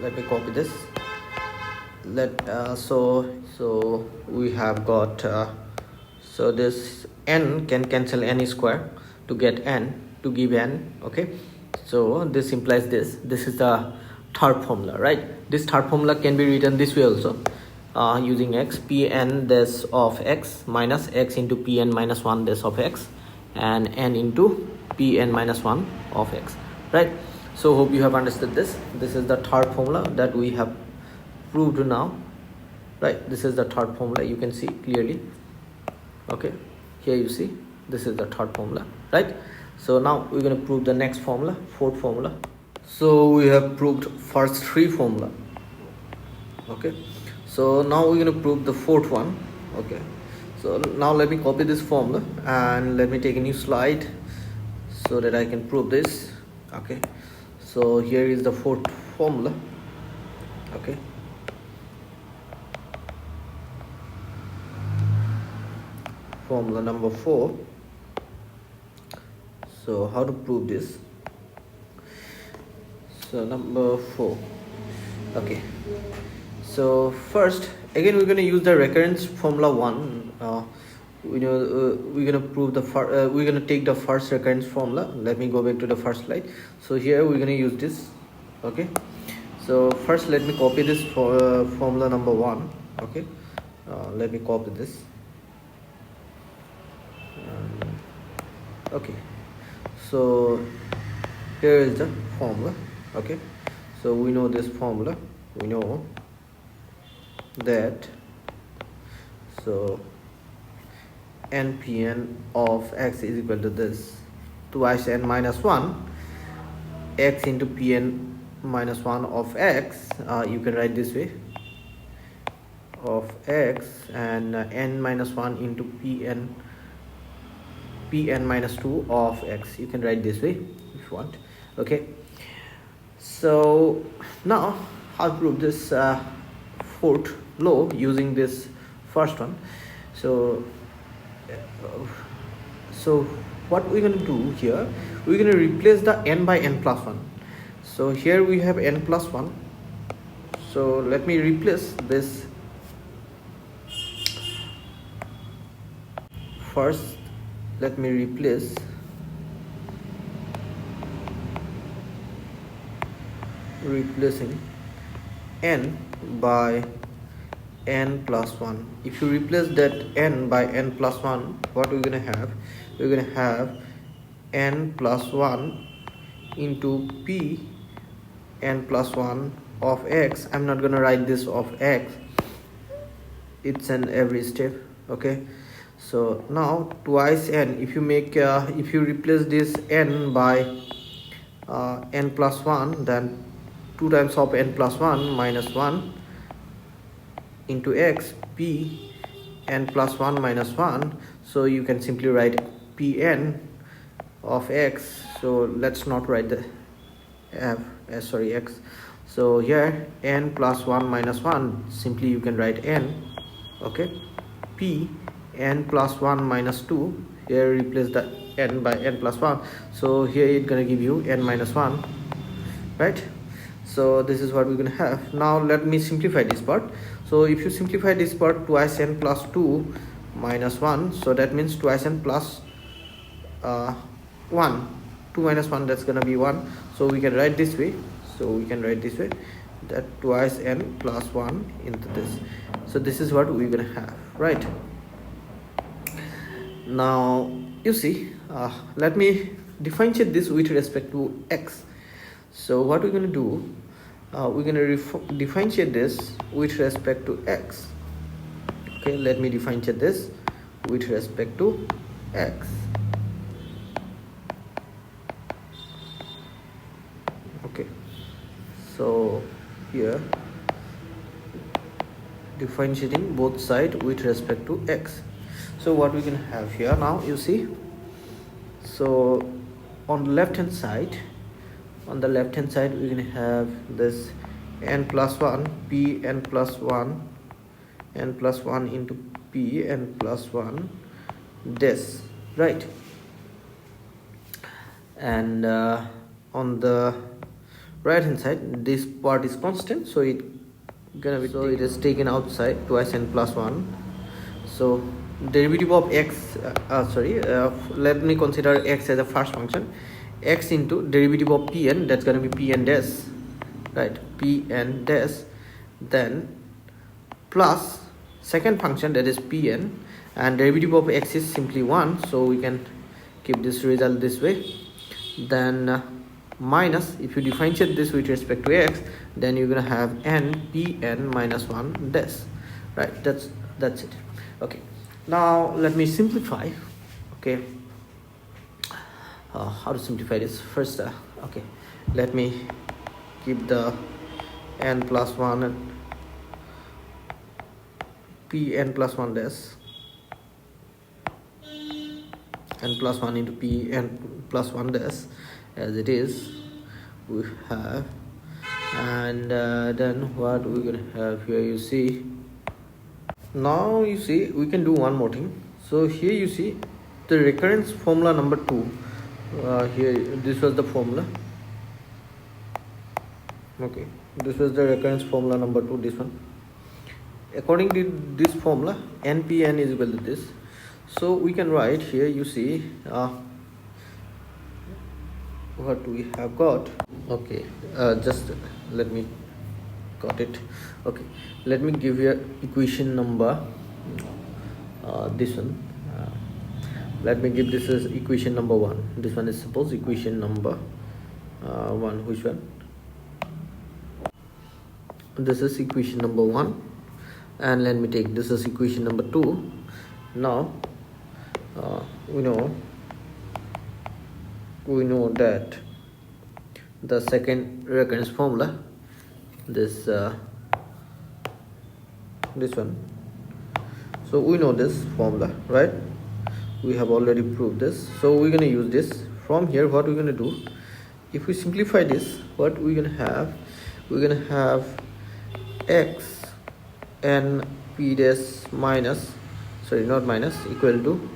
let me copy this. So we have got so this n can cancel n square to get n, to give n. Okay, so this implies this is the third formula, right? This third formula can be written this way also, using x, p n dash of x minus x into p n minus 1 dash of x, and n into p n minus 1 of x, right? So hope you have understood this. This is the third formula that we have proved now, right? This is the third formula, you can see clearly. Okay, here you see, this is the third formula, right? So now we're going to prove the next formula, fourth formula. So we have proved first three formula. Okay, so now we're going to prove the fourth one. Okay, so now let me copy this formula and let me take a new slide so that I can prove this. Okay, so here is the fourth formula. Okay, formula number 4. So how to prove this? So number 4. Okay, so first again we're going to use the recurrence formula 1. We're going to prove the we're going to take the first recurrence formula. Let me go back to the first slide. So here we're going to use this. Okay, so first let me copy this for formula number 1. Okay, let me copy this. Okay, so here is the formula. Okay, so we know this formula, we know that, so npn of x is equal to this, twice n minus 1 x into pn minus 1 of x. You can write this way, of x, and n minus 1 into pn minus 2 of x. You can write this way if you want. Okay, so now I'll prove this fourth law using this first one. So what we're going to do here, we're going to replace the n by n plus 1. So here we have n plus 1. So let me replace this first. Let me replace replacing n by n plus 1. If you replace that n by n plus 1, what we're gonna have? We're gonna have n plus 1 into p n plus 1 of x. I'm not gonna write this of x, it's an every step. Okay, so now twice n, if you make if you replace this n by n plus 1, then 2 times of n plus 1 minus 1 into x, p n plus 1 minus 1. So you can simply write pn of x. So let's not write the x. So here n plus 1 minus 1, simply you can write n. Okay, p n plus 1 minus 2, here replace the n by n plus 1, so here it's gonna give you n minus 1, right? So this is what we're gonna have. Now let me simplify this part. So if you simplify this part, twice n plus 2 minus 1, so that means twice n plus 1, 2 minus 1, that's gonna be 1. So we can write this way. That twice n plus 1 into this. So this is what we're gonna have, right? Now you see, let me differentiate this with respect to x. So what we're gonna do, we're gonna differentiate this with respect to x. Okay, let me differentiate this with respect to x. Okay, so here differentiating both sides with respect to x. So what we can have here now, you see, so on the left hand side we're gonna have this n plus 1 p n plus 1 n plus 1 into p n plus 1 this, right? And on the right hand side, this part is constant, so it is taken outside, twice n plus 1. So derivative of x, let me consider x as a first function, x into derivative of pn, that's going to be pn dash, right? Pn dash, then plus second function, that is pn, and derivative of x is simply 1, so we can keep this result this way. Then minus, if you differentiate this with respect to x, then you're gonna have n pn minus 1 dash, right? That's it. Okay, now let me simplify. Okay, how to simplify this first? Okay, let me keep the n plus 1 and pn plus 1 dash, n plus 1 into pn plus 1 dash as it is we have. And then what we're gonna have here, you see, now you see we can do one more thing. So here you see the recurrence formula number 2. Here this was the formula. Okay, this was the recurrence formula number 2, this one. According to this formula, npn is equal to this. So we can write here, you see, what we have got. Okay, just let me got it. Okay, let me give you equation number this one. Let me give this as equation number 1. This one is suppose equation number 1. Which one? This is equation number 1, and let me take this as equation number 2. Now we know that the second recurrence formula, this one, so we know this formula, right? We have already proved this, so we're going to use this. From here, what we're going to do, if we simplify this, what we're going to have, x n p dash minus, sorry, not minus, equal to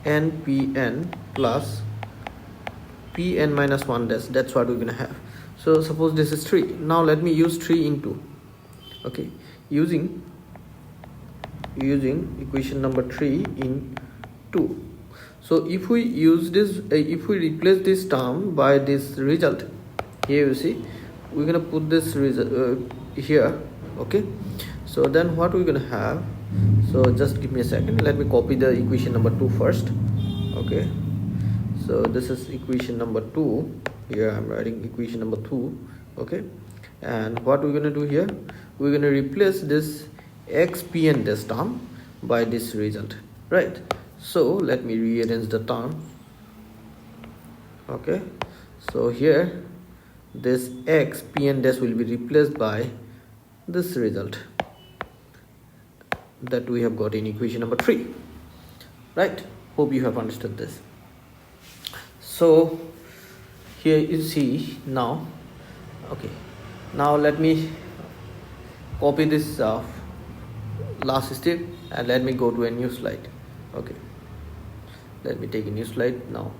npn plus pn minus 1 dash. That's what we're gonna have. So suppose this is 3. Now let me use 3 into, okay, using equation number 3 in 2. So if we use this, if we replace this term by this result, here you see we're gonna put this here. Okay, so then what we're gonna have, so just give me a second, let me copy the equation number 2 first. Okay, so this is equation number 2. Here I'm writing equation number 2. Okay, and what we're gonna do here, we're gonna replace this xpn dash term by this result, right? So let me rearrange the term. Okay, so here this x pn dash will be replaced by this result that we have got in equation number 3, right? Hope you have understood this. So here you see now. Okay, now let me copy this last step and let me go to a new slide. Okay, let me take a new slide now.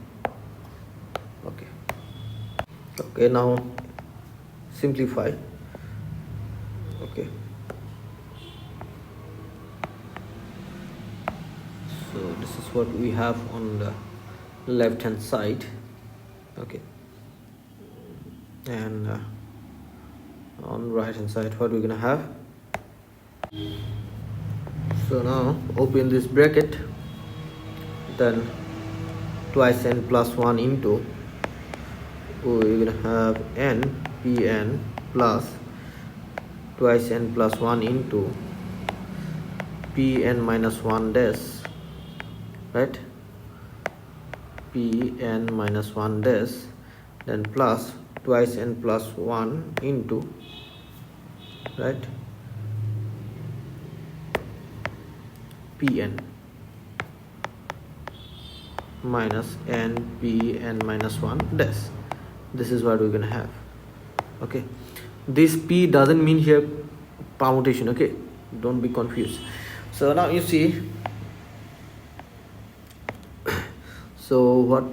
Okay, now simplify. Okay, so this is what we have on the left hand side. Okay, and on right hand side what we're gonna have. So now open this bracket, then twice n plus 1 into, we're gonna have n pn plus twice n plus 1 into pn minus 1 dash, right? pn minus 1 dash, then plus twice n plus 1 into, right, pn minus n pn minus 1 dash. This is what we're gonna have. Okay, this p doesn't mean here permutation. Okay, don't be confused. So now you see, so what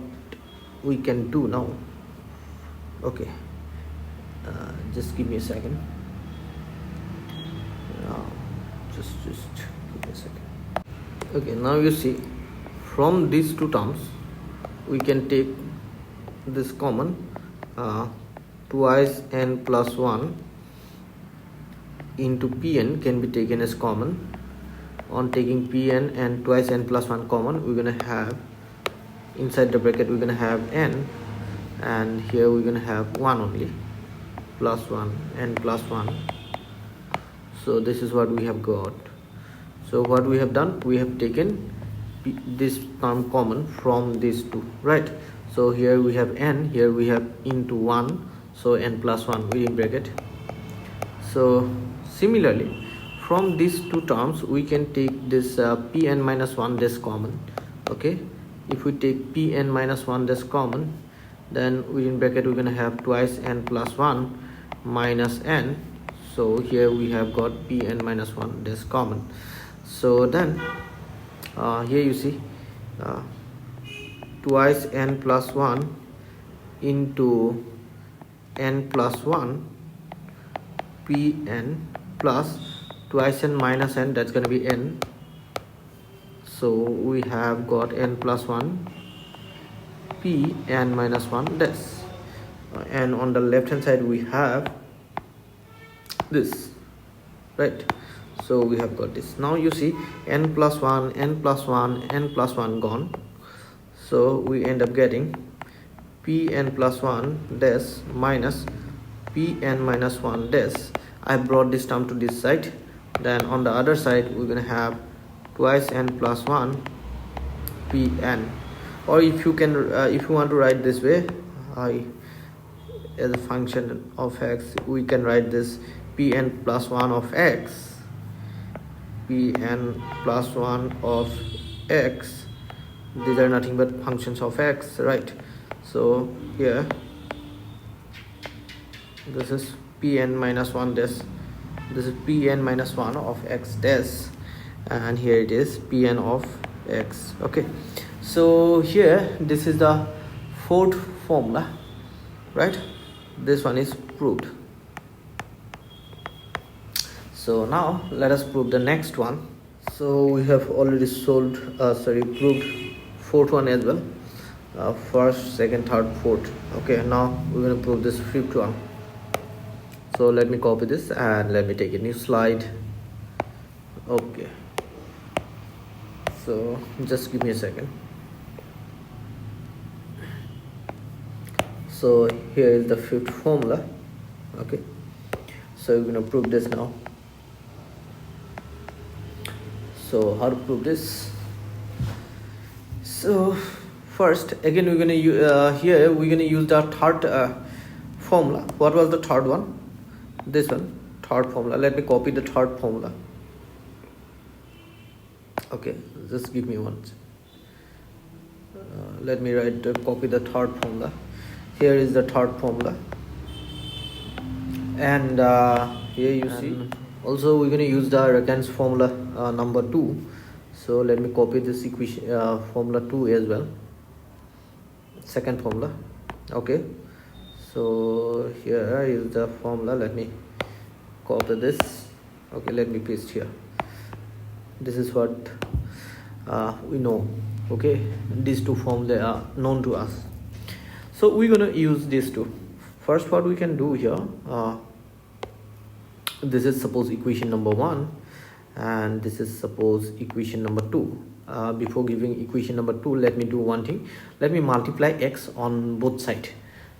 we can do now. Okay, just give me a second. Just give me a second. Okay, now you see, from these two terms we can take this common, twice n plus 1 into pn can be taken as common. On taking pn and twice n plus 1 common, we're gonna have inside the bracket, we're gonna have n, and here we're gonna have 1 only, plus 1, n plus 1. So this is what we have got. So what we have done, we have taken this term common from these two, right? So here we have n, here we have into 1, so n plus 1 within bracket. So similarly, from these two terms we can take this pn minus 1 dash common. Okay, if we take pn minus 1 dash common, then within bracket we're gonna have twice n plus 1 minus n. So here we have got pn minus 1 dash common. So then here you see, twice n plus 1 into n plus 1 pn plus twice n minus n, that's going to be n. So we have got n plus 1 pn minus 1 dash, and on the left hand side we have this, right? So we have got this. Now you see, n plus 1, n plus 1, n plus 1 gone. So we end up getting pn plus 1 dash minus pn minus 1 dash. I brought this term to this side. Then on the other side we're gonna have twice n plus 1 pn, or if you can if you want to write this way, as a function of x, we can write this pn plus 1 of x, pn plus 1 of x. These are nothing but functions of x, right? So here this is pn minus 1 dash, this is pn minus 1 of x dash, and here it is pn of x. Okay, so here this is the fourth formula, right? This one is proved. So now let us prove the next one. So we have already proved fourth one as well, first, second, third, fourth. Okay, now we're going to prove this fifth one. So let me copy this and let me take a new slide. Okay, so just give me a second. So here is the fifth formula. Okay, so we're going to prove this now. So how to prove this? So first again we're going to here we're going to use the third formula. What was the third one? This one, third formula. Let me copy the third formula. Okay, just give me one. Let me copy the third formula. Here is the third formula, and here you see also we're going to use the recurrence formula number 2. So let me copy this equation formula 2 as well, second formula. Okay, so here is the formula. Let me copy this. Okay, let me paste here. This is what we know. Okay, these two formulas are known to us, so we're going to use these two. First, what we can do here, this is suppose equation number 1 and this is suppose equation number 2. Before giving equation number 2, let me do one thing. Let me multiply x on both sides.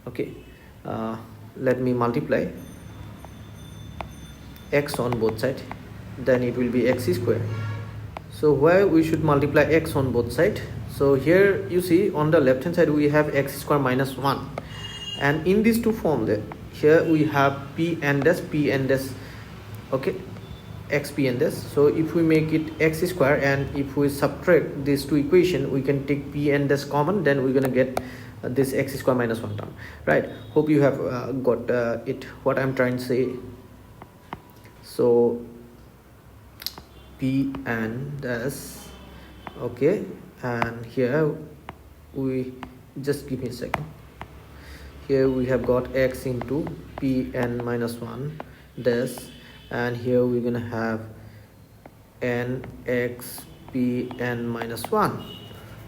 Okay, let me multiply x on both sides, then it will be x square. So where we should multiply x on both sides? So here you see on the left hand side we have x square minus 1, and in these two formulas here we have p and s. Okay, x p and s. So if we make it x square and if we subtract these two equations, we can take p and s common, then we're gonna get this x square minus 1 term, right? Hope you have got it what I'm trying to say. So p and s, okay, and here we just give me a second. Here we have got x into p n minus 1 this, and here we're gonna have n x p n minus 1,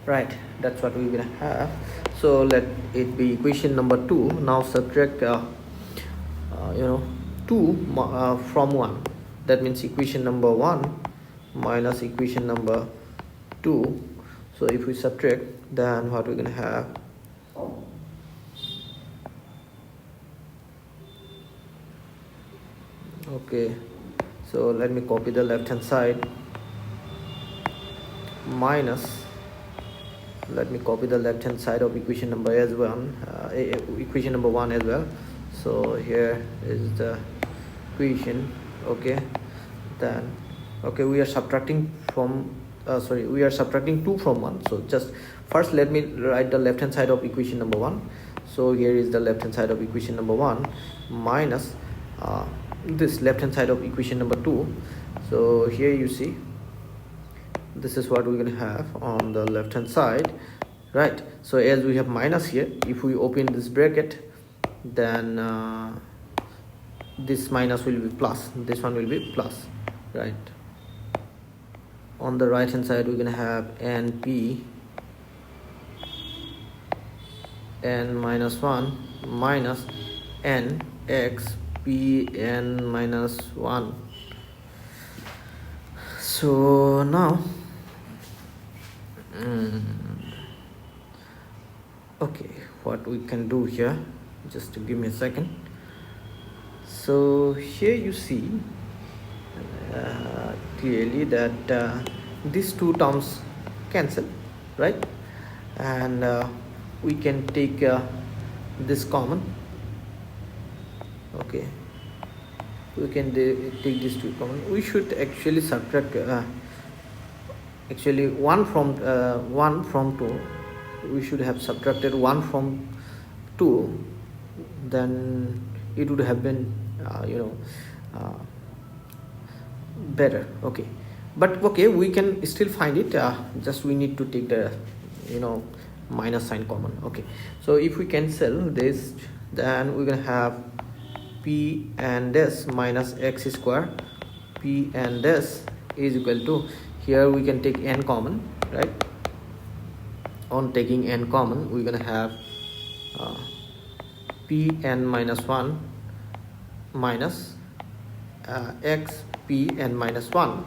right? That's what we're gonna have. So let it be equation number 2. Now subtract 2 from 1. That means equation number 1 minus equation number 2. So if we subtract, then what we're gonna have, okay, so let me copy the left hand side, minus, let me copy the left hand side of equation number as well, equation number 1 as well. So here is the equation. Okay, then okay, we are subtracting from we are subtracting 2 from 1. So just first let me write the left hand side of equation number 1. So here is the left hand side of equation number 1 minus this left hand side of equation number 2. So here you see this is what we're going to have on the left hand side, right? So as we have minus here, if we open this bracket, then this minus will be plus, this one will be plus, right? On the right hand side we're going to have np n minus 1 minus n x p n minus 1. So now okay, what we can do here, just to give me a second. So here you see clearly that these two terms cancel, right? And we can take this common. Okay, we can take these two common. We should actually subtract actually 1 from 2. We should have subtracted 1 from 2, then it would have been better. Okay, but okay, we can still find it, just we need to take the minus sign common. Okay, so if we cancel this, then we're gonna have p and s minus x square. P and s is equal to, here we can take n common, right? On taking n common, we're gonna have p n minus 1 minus x p n minus 1.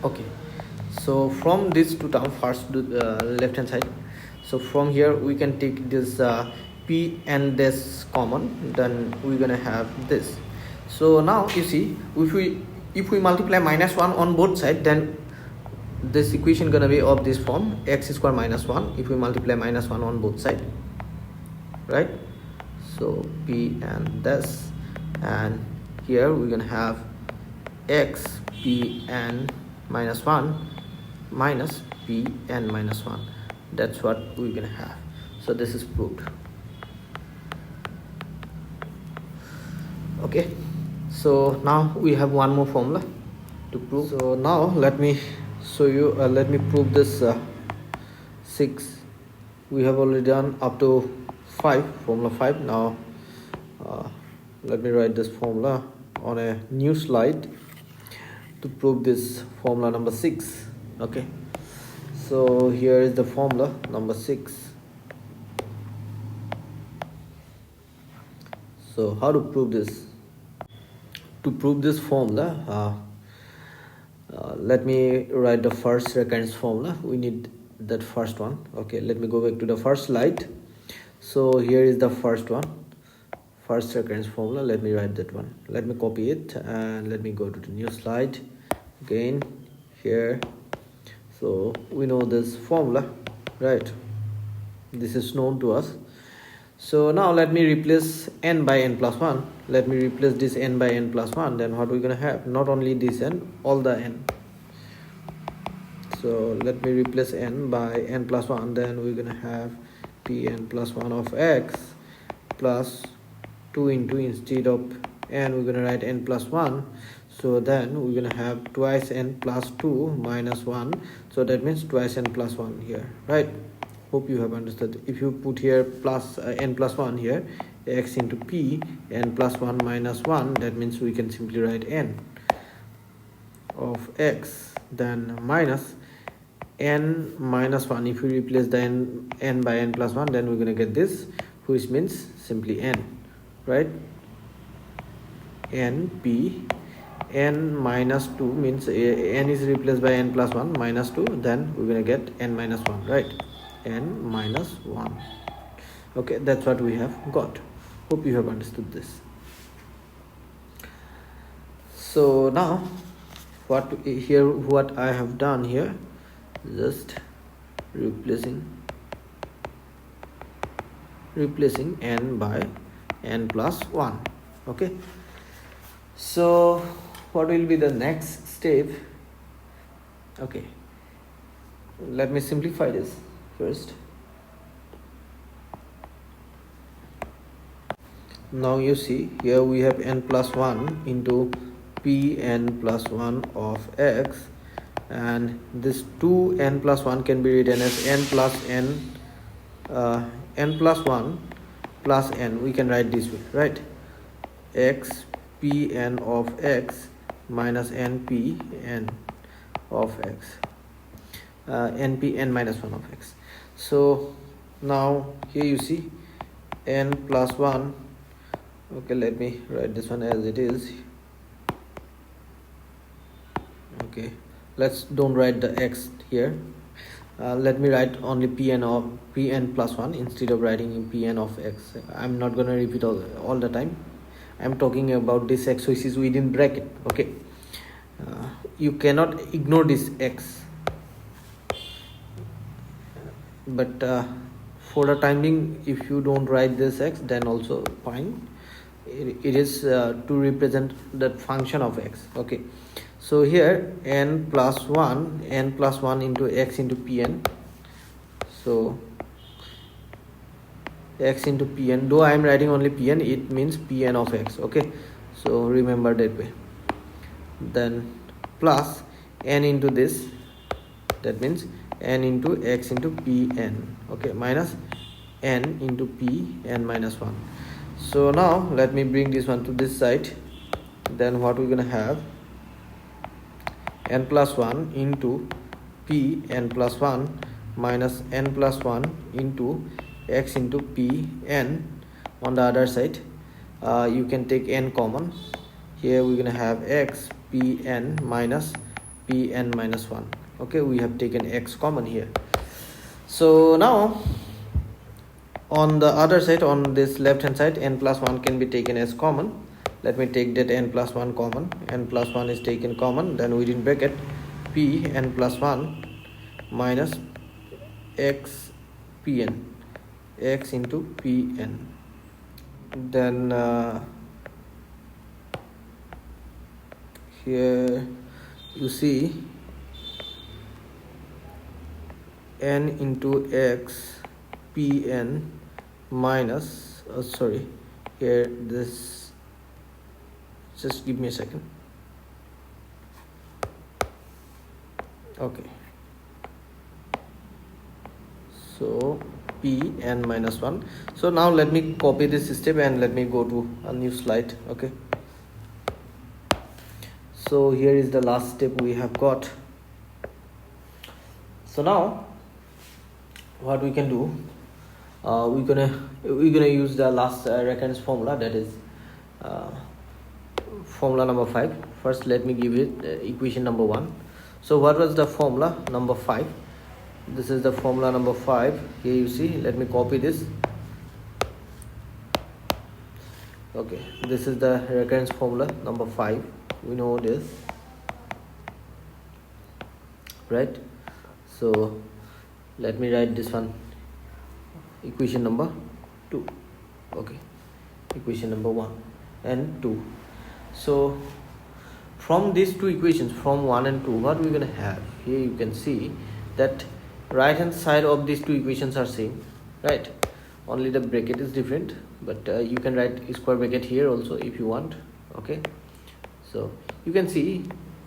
Okay, so from these two terms, first left hand side, so from here we can take this p and this common, then we're gonna have this. So now you see, if we multiply minus 1 on both sides, then this equation gonna be of this form, x square minus 1, if we multiply minus 1 on both sides, right? So p and this, and here we're gonna have x p n minus 1 minus p n minus 1. That's what we're gonna have. So this is proved. Okay, so now we have one more formula to prove. So now let me show you, let me prove this 6. We have already done up to 5, formula 5. Now let me write this formula on a new slide to prove this formula number 6. Okay, so here is the formula number 6. So how to prove this? To prove this formula, let me write the first recurrence formula. We need that first one. Okay, let me go back to the first slide. So here is the first one, first recurrence formula. Let me write that one. Let me copy it and let me go to the new slide again here. So we know this formula, right? This is known to us. So now let me replace n by n plus 1. Let me replace this n by n plus 1. Then what we're gonna have? Not only this n, all the n. So let me replace n by n plus 1. Then we're gonna have pn plus 1 of x plus 2 into, instead of n we're gonna write n plus 1. So then we're gonna have twice n plus 2 minus 1. So that means twice n plus 1 here, right? Hope you have understood. If you put here plus n plus 1 here, x into p, n plus 1 minus 1, that means we can simply write n of x, then minus n minus 1. If we replace the n by n plus 1, then we're going to get this, which means simply n, right? n p, n minus 2 means n is replaced by n plus 1 minus 2, then we're going to get n minus 1, right? n minus 1. Okay, that's what we have got. Hope you have understood this. So now what I have done here, just replacing n by n plus 1. Okay, so what will be the next step? Okay, let me simplify this first. Now you see here we have n plus 1 into pn plus 1 of x, and this 2n plus 1 can be written as n plus 1 plus n. We can write this way, right? x pn of x minus npn of x, npn minus 1 of x. So now here you see n plus 1. Okay, let me write this one as it is. Okay, let's don't write the x here. Let me write only pn plus 1 instead of writing pn of x. I'm not gonna repeat all the time. I'm talking about this x which is within bracket. Okay, you cannot ignore this x, but for the time being, if you don't write this x, then also fine. It is to represent the function of x. Okay, so here n plus 1 into x into pn. So x into pn, though I am writing only pn, it means pn of x. Okay, so remember that way. Then plus n into this, that means n into x into pn. Okay, minus n into pn minus 1. So now let me bring this one to this side. Then what we're gonna have, n plus 1 into p n plus 1 minus n plus 1 into x into p n on the other side. you can take n common. Here we're gonna have x pn minus pn minus 1. Okay, we have taken x common here. So now on the other side, on this left hand side, n plus 1 can be taken as common. Let me take that n plus 1 common. N plus 1 is taken common, then within bracket p n plus 1 minus x pn, x into pn. Then here you see n into x pn minus sorry, here this, just give me a second. Okay, so pn minus 1. So now let me copy this step and let me go to a new slide. Okay, so here is the last step we have got. So now what we can do, we're gonna use the last recurrence formula, that is formula number 5. First let me give it equation number 1. So what was the formula number 5? This is the formula number 5. Here you see, let me copy this. Okay, this is the recurrence formula number 5. We know this, right? So let me write this one, equation number 2. Okay, equation number 1 and 2. So from these two equations, from 1 and 2, what we're gonna have here, you can see that right hand side of these two equations are same, right? Only the bracket is different, but you can write square bracket here also if you want. Okay, so you can see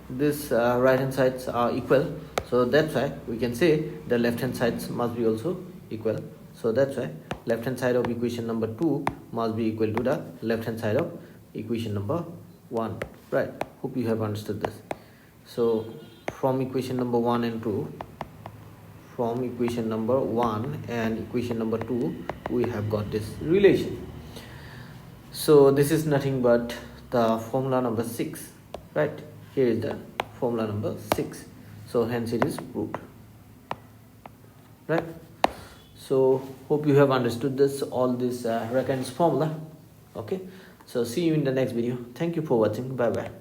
this right hand sides are equal, so that's why we can say the left hand sides must be also equal. So that's why left hand side of equation number 2 must be equal to the left hand side of equation number 1, right? Hope you have understood this. So from equation number 1 and 2, from equation number 1 and equation number 2, we have got this relation. So this is nothing but the formula number 6, right? Here is the formula number 6. So hence it is proved, right? So hope you have understood this, all this recurrence formula. Okay, so see you in the next video. Thank you for watching. Bye bye.